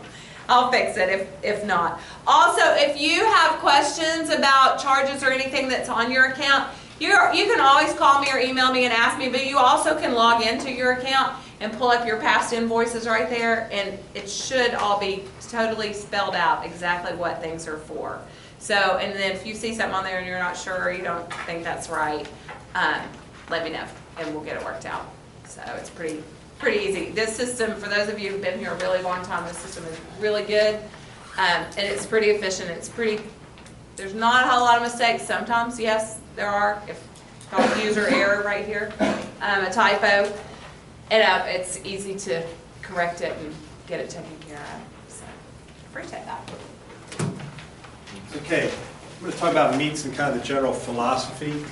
I'll fix it if not. Also, if you have questions about charges or anything that's on your account, you can always call me or email me and ask me, but you also can log into your account and pull up your past invoices right there, and it should all be totally spelled out exactly what things are for. So, and then if you see something on there and you're not sure, or you don't think that's right, let me know and we'll get it worked out. So it's pretty easy. This system, for those of you who've been here a really long time, this system is really good, and it's pretty efficient. There's not a whole lot of mistakes. Sometimes, yes, there are. It's called user error right here, a typo, and it's easy to correct it and get it taken care of. So appreciate that. Okay, I'm going to talk about meets and kind of the general philosophy.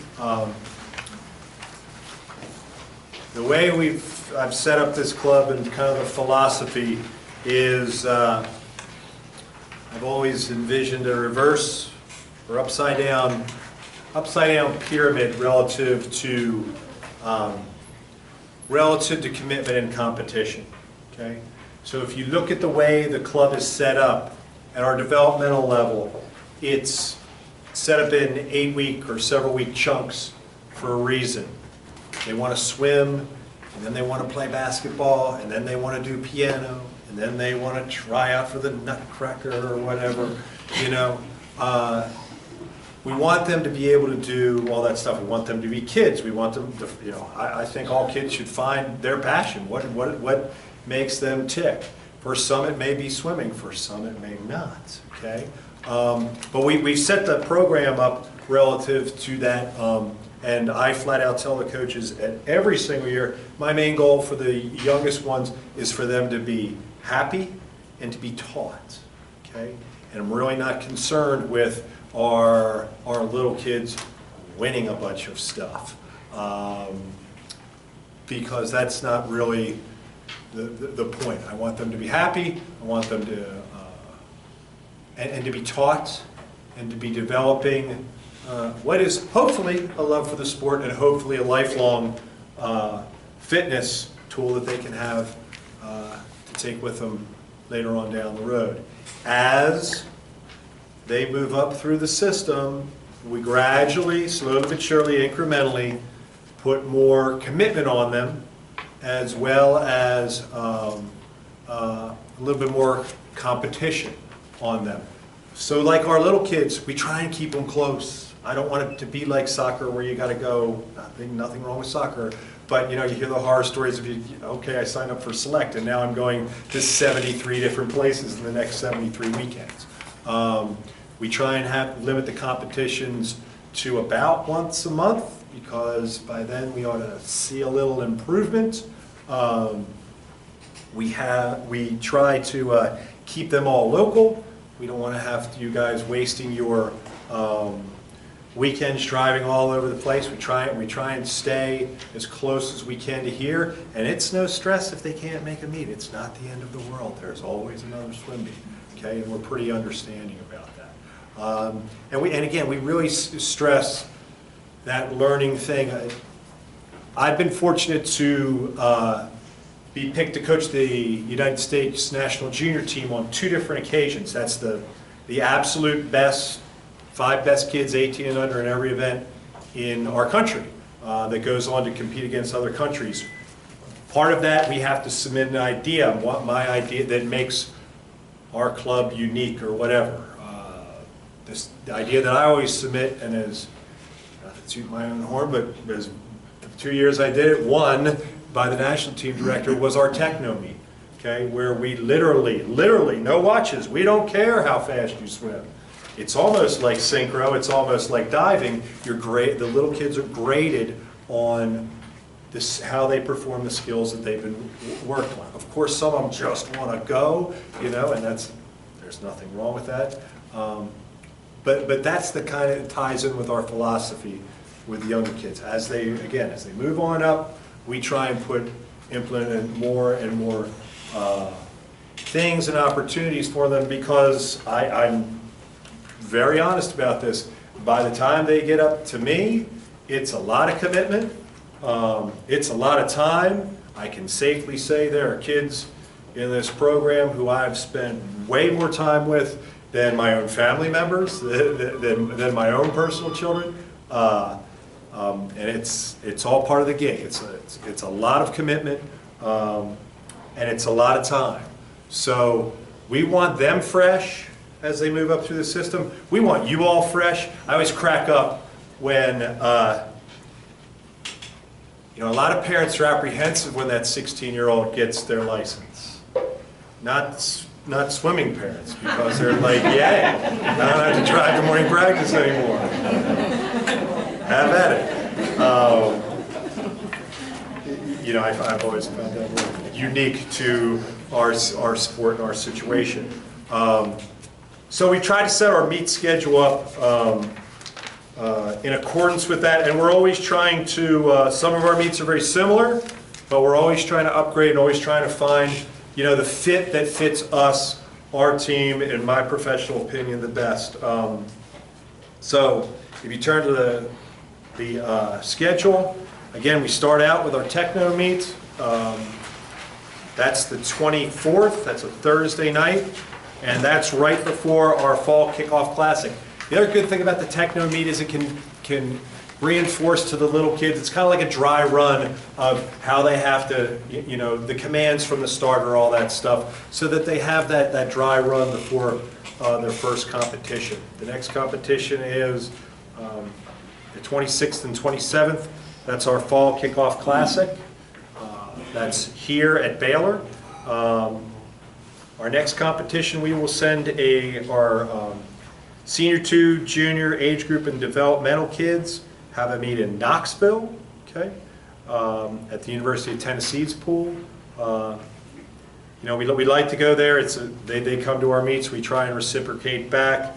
The way I've set up this club and kind of the philosophy is I've always envisioned a reverse or upside down pyramid relative to commitment and competition. Okay, so if you look at the way the club is set up at our developmental level, it's set up in 8-week or several week chunks for a reason. They want to swim, and then they want to play basketball, and then they want to do piano, and then they want to try out for the Nutcracker or whatever, you know. we want them to be able to do all that stuff. We want them to be kids. We want them to, you know, I think all kids should find their passion. What makes them tick? For some, it may be swimming. For some, it may not, okay? But we've set the program up relative to that, and I flat out tell the coaches at every single year, my main goal for the youngest ones is for them to be happy and to be taught, okay? And I'm really not concerned with our little kids winning a bunch of stuff, because that's not really the point. I want them to be happy, I want them to, and to be taught, and to be developing what is hopefully a love for the sport and hopefully a lifelong fitness tool that they can have to take with them later on down the road. As they move up through the system, we gradually, slowly but surely, incrementally, put more commitment on them, as well as a little bit more competition on them. So like our little kids, we try and keep them close. I don't want it to be like soccer where you got to go, nothing wrong with soccer, but you know, you hear the horror stories of you, okay, I signed up for Select and now I'm going to 73 different places in the next 73 weekends. We try and limit the competitions to about once a month, because by then we ought to see a little improvement. We try to keep them all local. We don't want to have you guys wasting your weekends driving all over the place. We try and stay as close as we can to here, and it's no stress if they can't make a meet. It's not the end of the world. There's always another swim meet, okay? And we're pretty understanding about that. And again, we really stress that learning thing. I've been fortunate to be picked to coach the United States national junior team on 2 different occasions. That's the absolute best, 5 best kids 18 and under in every event in our country that goes on to compete against other countries. Part of that, we have to submit an idea, what my idea that makes our club unique or whatever. The idea that I always submit, and as not to toot my own horn, but as the 2 years I did it, one by the national team director, was our techno meet, okay, where we literally, no watches, we don't care how fast you swim. It's almost like synchro, it's almost like diving. The little kids are graded on this, how they perform the skills that they've been working on. Of course, some of them just want to go, you know, and there's nothing wrong with that. But that's the kind of ties in with our philosophy with younger kids. As they move on up, we try and implement more and more things and opportunities for them, because I'm very honest about this. By the time they get up to me, it's a lot of commitment. It's a lot of time. I can safely say there are kids in this program who I've spent way more time with than my own family members, than my own personal children. And it's all part of the gig. It's a lot of commitment, and it's a lot of time. So we want them fresh as they move up through the system. We want you all fresh. I always crack up when a lot of parents are apprehensive when that 16-year-old gets their license. Not swimming parents, because they're like, yay, I don't have to drive to morning practice anymore. Have at it. I've always found that really unique to our sport and our situation. So we try to set our meet schedule up in accordance with that, and we're always trying to, some of our meets are very similar, but we're always trying to upgrade and always trying to find the fit that fits us, our team, in my professional opinion, the best. So if you turn to the schedule, again, we start out with our techno meet. That's the 24th, that's a Thursday night, and that's right before our fall kickoff classic. The other good thing about the techno meet is it can reinforce to the little kids. It's kind of like a dry run of how they have to, the commands from the starter, all that stuff, so that they have that dry run before their first competition. The next competition is The 26th and 27th, that's our Fall Kickoff Classic. That's here at Baylor. Our next competition, we will send our senior 2, junior age group and developmental kids have a meet in Knoxville, okay, at the University of Tennessee's pool. You know, we like to go there. They come to our meets. We try and reciprocate back.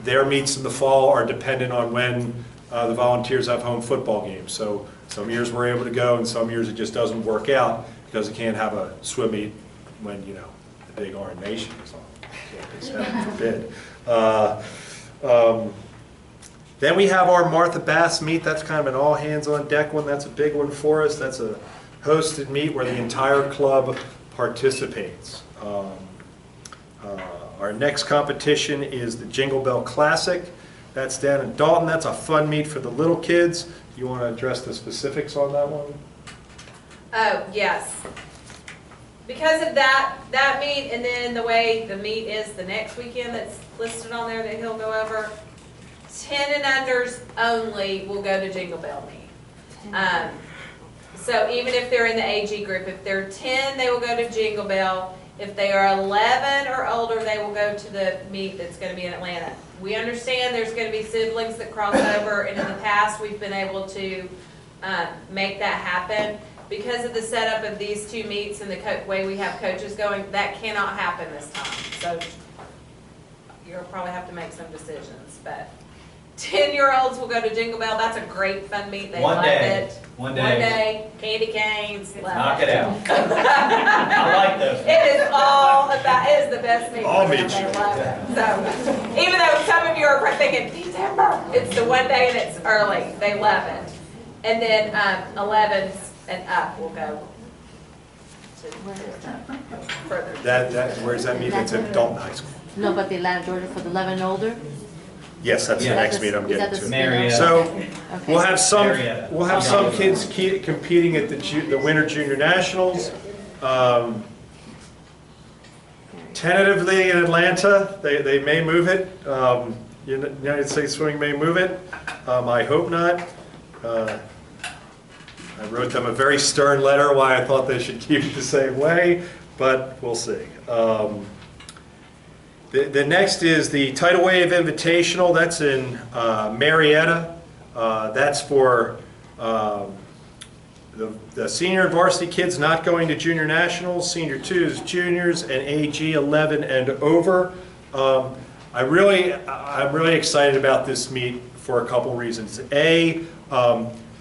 Their meets in the fall are dependent on when the Volunteers have home football games. So some years we're able to go, and some years it just doesn't work out because they can't have a swim meet when, you know, the big Orange Nation is on. Heaven forbid. Then we have our Martha Bass meet. That's kind of an all-hands-on-deck one. That's a big one for us. That's a hosted meet where the entire club participates. Our next competition is the Jingle Bell Classic. That's down in Dalton. That's a fun meet for the little kids. You want to address the specifics on that one? Oh, yes. Because of that meet, and then the way the meet is the next weekend that's listed on there that he'll go over, 10 and unders only will go to Jingle Bell meet. So even if they're in the AG group, if they're 10, they will go to Jingle Bell. If they are 11 or older, they will go to the meet that's going to be in Atlanta. We understand there's going to be siblings that cross over, and in the past we've been able to make that happen. Because of the setup of these two meets and the way we have coaches going, that cannot happen this time. So you'll probably have to make some decisions. But 10-year-olds will go to Jingle Bell. That's a great fun meet. They love it. One day. One day. Candy canes. Knock it out. I like those. It is all about, it is the best meet. I'll meet They you. love it. So even though some of you are thinking, December, it's the one day and it's early. They love it. And then 11s and up will go to further. Where's that meet? It's at Dalton High School. No, but the Atlanta, Georgia for the 11 and older? Yes, that's the Yeah. next meet I'm Is that getting the to. Marietta. So Okay. we'll have some Marietta. kids competing at the Winter Junior Nationals. Tentatively in Atlanta, they may move it. United States Swimming may move it. I hope not. I wrote them a very stern letter why I thought they should keep it the same way, but we'll see. The next is the Tidal Wave Invitational. That's in Marietta. That's for the senior and varsity kids not going to junior nationals, senior 2s, juniors, and AG 11 and over. I'm really excited about this meet for a couple reasons. A,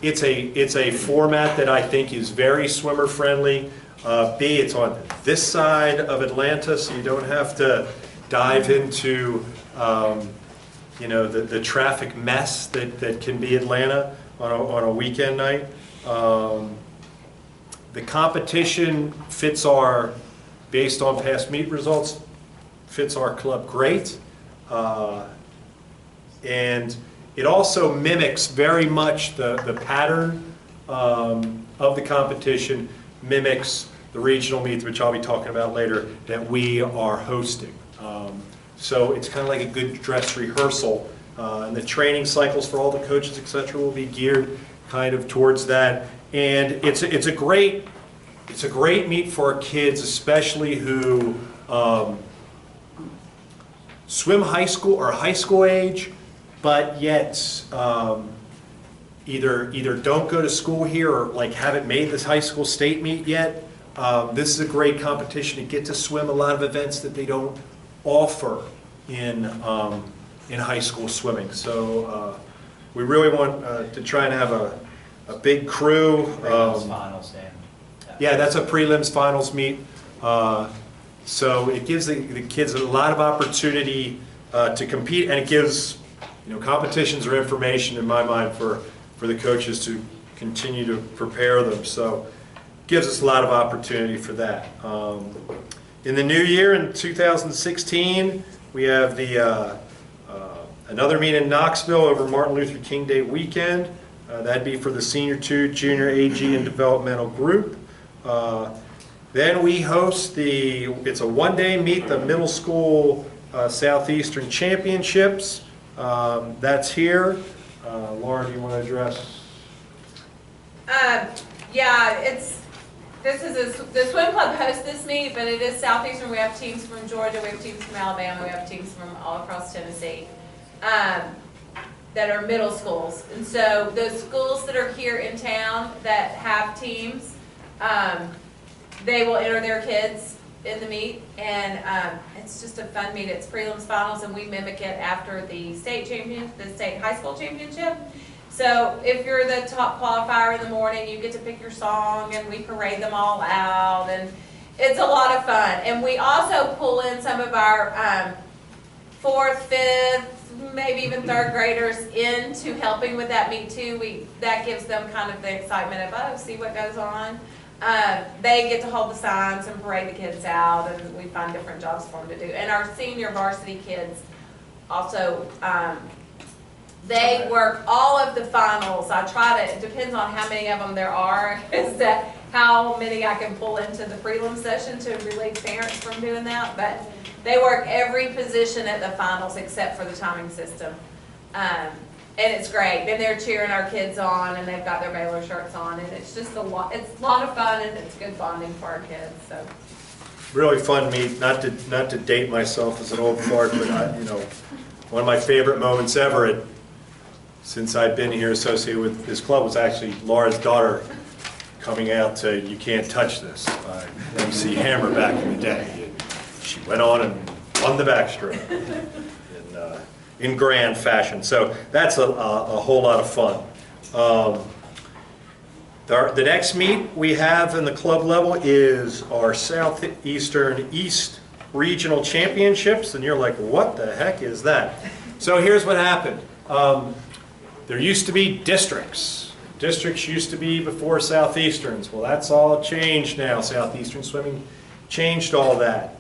it's a format that I think is very swimmer friendly. B, it's on this side of Atlanta, so you don't have to dive into the traffic mess that can be Atlanta on a weekend night. The competition fits based on past meet results, fits our club great. And it also mimics very much the pattern of the competition, mimics the regional meets, which I'll be talking about later, that we are hosting. So it's kind of like a good dress rehearsal. And the training cycles for all the coaches, et cetera, will be geared kind of towards that. And it's a great meet for our kids, especially who swim high school or high school age, but yet either don't go to school here or like haven't made this high school state meet yet. This is a great competition to get to swim a lot of events that they don't offer in high school swimming. So we really want to try and have a big crew. Finals, Dan. Yeah, that's a prelims finals meet. So it gives the kids a lot of opportunity to compete, and it gives, competitions or information in my mind for the coaches to continue to prepare them. So it gives us a lot of opportunity for that. In the new year, in 2016, we have another meet in Knoxville over Martin Luther King Day weekend. That'd be for the senior 2, junior AG, and developmental group. Then we host it's a one-day meet, the middle school Southeastern Championships. That's here. Laura, do you want to address? Yeah, the swim club hosts this meet, but it is Southeastern. We have teams from Georgia, we have teams from Alabama, we have teams from all across Tennessee, that are middle schools. And so those schools that are here in town that have teams, they will enter their kids in the meet, and it's just a fun meet. It's prelims, finals, and we mimic it after the state high school championship. So if you're the top qualifier in the morning, you get to pick your song, and we parade them all out, and it's a lot of fun. And we also pull in some of our fourth, fifth, maybe even third graders into helping with that meet too. That gives them kind of the excitement of, oh, see what goes on. They get to hold the signs and parade the kids out, and we find different jobs for them to do. And our senior varsity kids also, they work all of the finals. It depends on how many of them there are, is that how many I can pull into the prelim session to relieve parents from doing that. But they work every position at the finals except for the timing system. And it's great. Then they're cheering our kids on, and they've got their Baylor shirts on, and it's just a lot of fun, and it's good bonding for our kids. So Really fun meet. Not to date myself as an old fart, but one of my favorite moments ever since I've been here associated with this club was actually Laura's daughter coming out to "You Can't Touch This" by MC Hammer back in the day. She went on and won the backstroke in grand fashion. So that's a whole lot of fun. The next meet we have in the club level is our Southeastern East Regional Championships, and you're like, what the heck is that? So here's what happened. There used to be districts. Districts used to be before Southeasterns. Well, that's all changed now. Southeastern Swimming changed all that.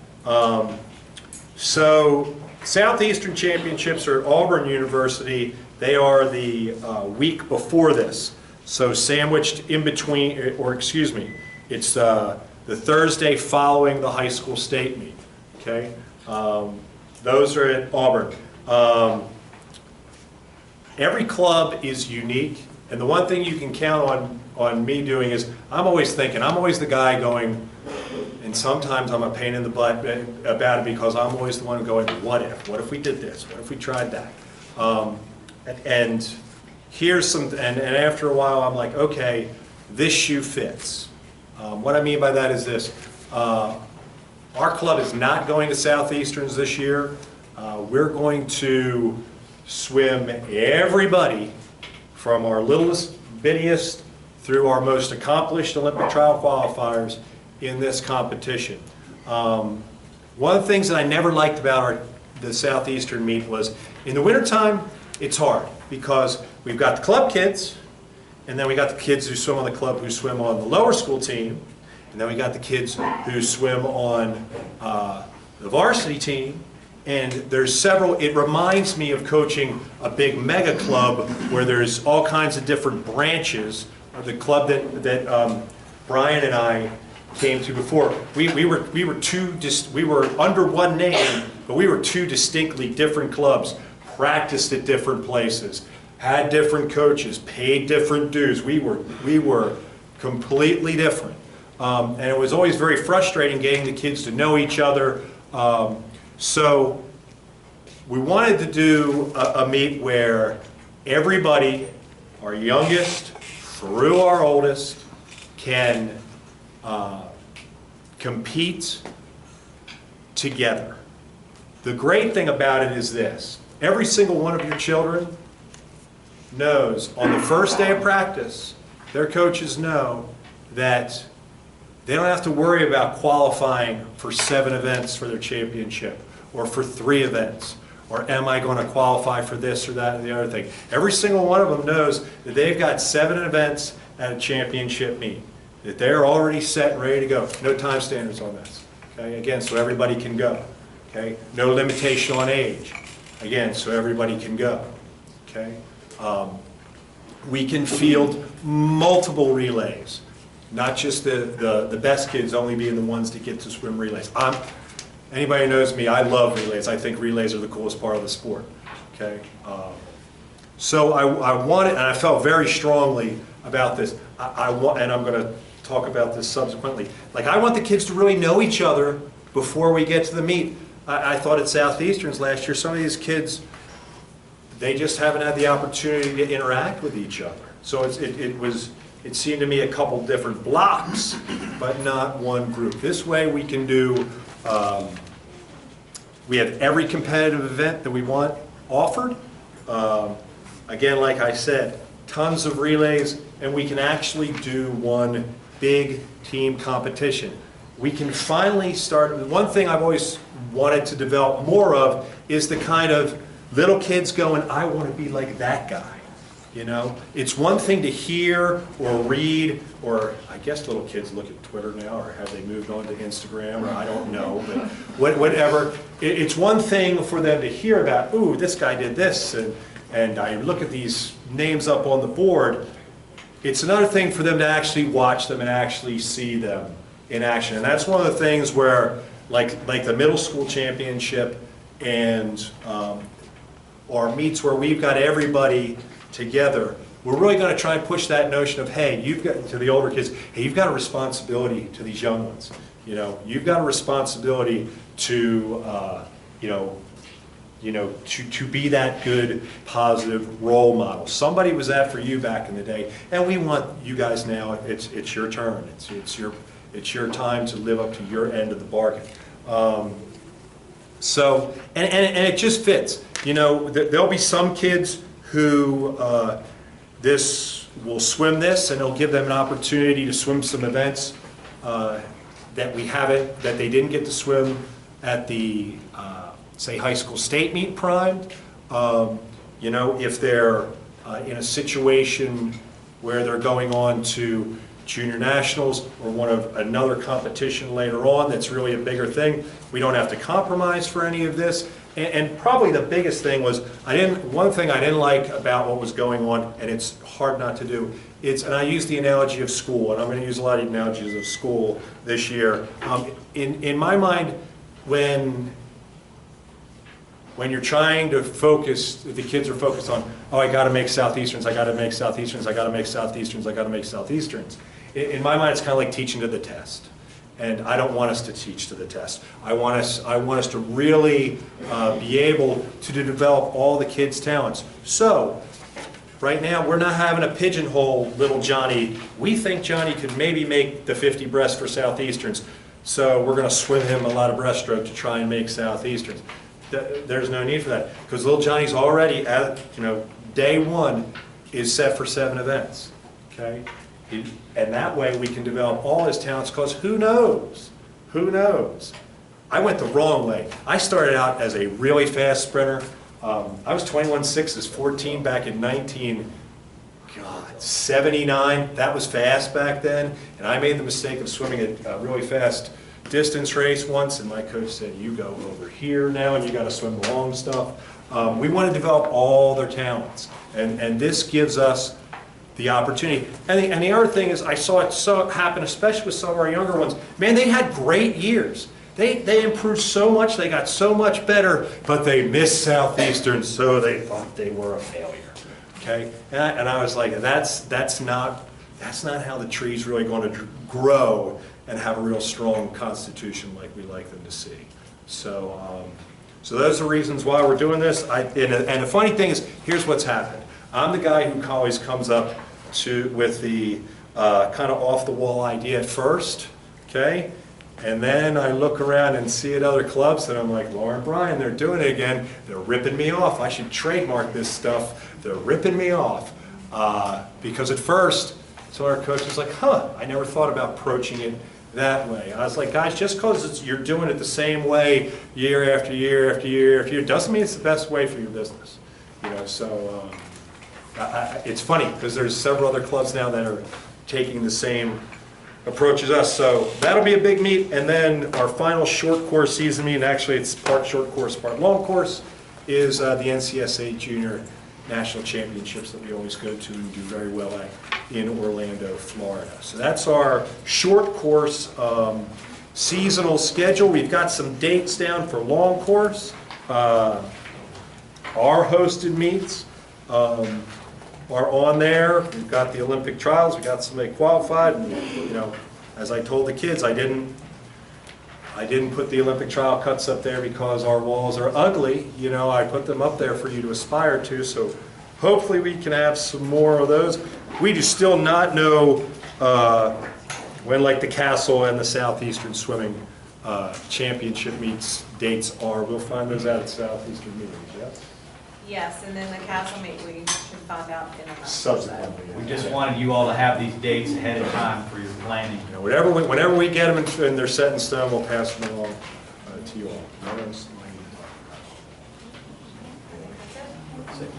So Southeastern Championships are at Auburn University. They are the week before this. So sandwiched in between, or excuse me, it's the Thursday following the high school state meet. Okay, those are at Auburn. Every club is unique, and the one thing you can count on me doing is I'm always the guy going. And sometimes I'm a pain in the butt about it because I'm always the one going, what if we did this? What if we tried that? And here's some, and after a while I'm like, okay, this shoe fits. What I mean by that is this. Our club is not going to Southeasterns this year. We're going to swim everybody from our littlest, bittiest through our most accomplished Olympic trial qualifiers in this competition. One of the things that I never liked about the Southeastern meet was in the wintertime, it's hard because we've got the club kids, and then we got the kids who swim on the club who swim on the lower school team, and then we got the kids who swim on the varsity team, and there's several. It reminds me of coaching a big mega club where there's all kinds of different branches of the club that Brian and I came to before. We were under one name, but we were two distinctly different clubs, practiced at different places, had different coaches, paid different dues. We were completely different. And it was always very frustrating getting the kids to know each other. So we wanted to do a meet where everybody, our youngest through our oldest, can compete together. The great thing about it is this. Every single one of your children knows on the first day of practice, their coaches know that they don't have to worry about qualifying for 7 events for their championship or for 3 events. Or am I going to qualify for this or that or the other thing? Every single one of them knows that they've got 7 events at a championship meet. That they're already set and ready to go. No time standards on this. Okay, again, so everybody can go. Okay, no limitation on age. Again, so everybody can go. Okay, we can field multiple relays, not just the best kids only being the ones that get to swim relays. Anybody who knows me, I love relays. I think relays are the coolest part of the sport. okay? So I wanted, and I felt very strongly about this. I want, and I'm going to talk about this subsequently. Like, I want the kids to really know each other before we get to the meet. I thought at Southeasterns last year, some of these kids, they just haven't had the opportunity to interact with each other. So it seemed to me a couple different blocks, but not one group. This way we can do, we have every competitive event that we want offered. Again, like I said, tons of relays, and we can actually do one big team competition. We can finally start, one thing I've always wanted to develop more of is the kind of little kids going, I want to be like that guy. You know, it's one thing to hear or read, or I guess little kids look at Twitter now, or have they moved on to Instagram, or I don't know, but whatever. It's one thing for them to hear about, ooh, this guy did this, and I look at these names up on the board. It's another thing for them to actually watch them and actually see them in action. And that's one of the things where, like the middle school championship and our meets where we've got everybody together, we're really going to try and push that notion of, hey, you've got, to the older kids, hey, you've got a responsibility to these young ones. You know, you've got a responsibility to, to be that good, positive role model. Somebody was that for you back in the day, and we want you guys now. It's your turn. It's your time to live up to your end of the bargain. So, and it just fits. You know, there'll be some kids who this will swim this, and it'll give them an opportunity to swim some events that they didn't get to swim at the say high school state meet primed. You know, if they're in a situation where they're going on to junior nationals or another competition later on that's really a bigger thing, we don't have to compromise for any of this. And probably the biggest thing was, one thing I didn't like about what was going on, and it's hard not to do, and I use the analogy of school, and I'm going to use a lot of analogies of school this year. In my mind, when you're trying to focus, the kids are focused on, oh, I got to make Southeasterns, I got to make Southeasterns, I got to make Southeasterns, I got to make Southeasterns. In my mind, it's kind of like teaching to the test. And I don't want us to teach to the test. I want us to really be able to develop all the kids' talents. So, right now, we're not having a pigeonhole little Johnny. We think Johnny could maybe make the 50 breast for Southeasterns. So we're going to swim him a lot of breaststroke to try and make Southeasterns. There's no need for that, because little Johnny's already at, day one is set for 7 events. Okay. And that way we can develop all his talents, because who knows? Who knows? I went the wrong way. I started out as a really fast sprinter. I was 21.6 as 14 back in 1979. That was fast back then. And I made the mistake of swimming a really fast distance race once, and my coach said, you go over here now and you got to swim the long stuff. We want to develop all their talents. And this gives us the opportunity. And the other thing is, I saw it happen, especially with some of our younger ones. Man, they had great years. They improved so much, they got so much better, but they missed Southeastern, so they thought they were a failure. Okay? And I was like, that's not how the tree's really going to grow and have a real strong constitution like we like them to see. So those are the reasons why we're doing this. And the funny thing is, here's what's happened. I'm the guy who always comes up with the kind of off-the-wall idea at first, okay? And then I look around and see at other clubs, and I'm like, Lauren Bryan, they're doing it again. They're ripping me off. I should trademark this stuff. They're ripping me off. Because at first, so our coach was like, I never thought about approaching it that way. I was like, guys, just because you're doing it the same way year after year after year after year, doesn't mean it's the best way for your business. So it's funny, because there's several other clubs now that are taking the same approach as us. So that'll be a big meet. And then our final short course season meet, and actually it's part short course, part long course, is the NCSA Junior National Championships that we always go to and do very well at in Orlando, Florida. So that's our short course seasonal schedule. We've got some dates down for long course. our hosted meets are on there. We've got the Olympic trials, we got somebody qualified, and, you know, as I told the kids, I didn't put the Olympic trial cuts up there because our walls are ugly. You know, I put them up there for you to aspire to, so hopefully we can have some more of those. We do still not know when, like, the Castle and the Southeastern Swimming Championship meets dates are. We'll find those out at Southeastern meetings, yes? Yes, and then the council meet, we should find out in a month. Subsequently. We just wanted you all to have these dates ahead of time for your planning. You know, whenever we get them and they're set in stone, we'll pass them along to you all.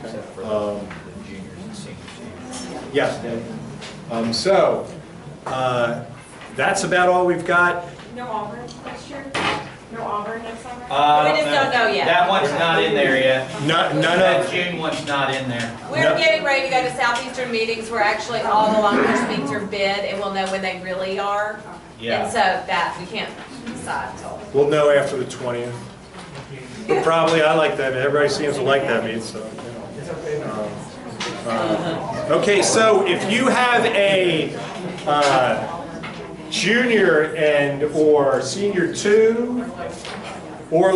Except for the juniors and seniors. Yes. So, that's about all we've got. No Auburn next year? No Auburn next summer? We just don't know yet. That one's not in there yet. None That of, June one's not in there. We're No. getting ready to go to Southeastern meetings where actually all the long course meets are bid and we'll know when they really are. Yeah. And so that, we can't decide until. we'll know after the 20th. But probably, I like that, everybody seems to like that meet, so. Okay, so if you have a junior and or senior 2, or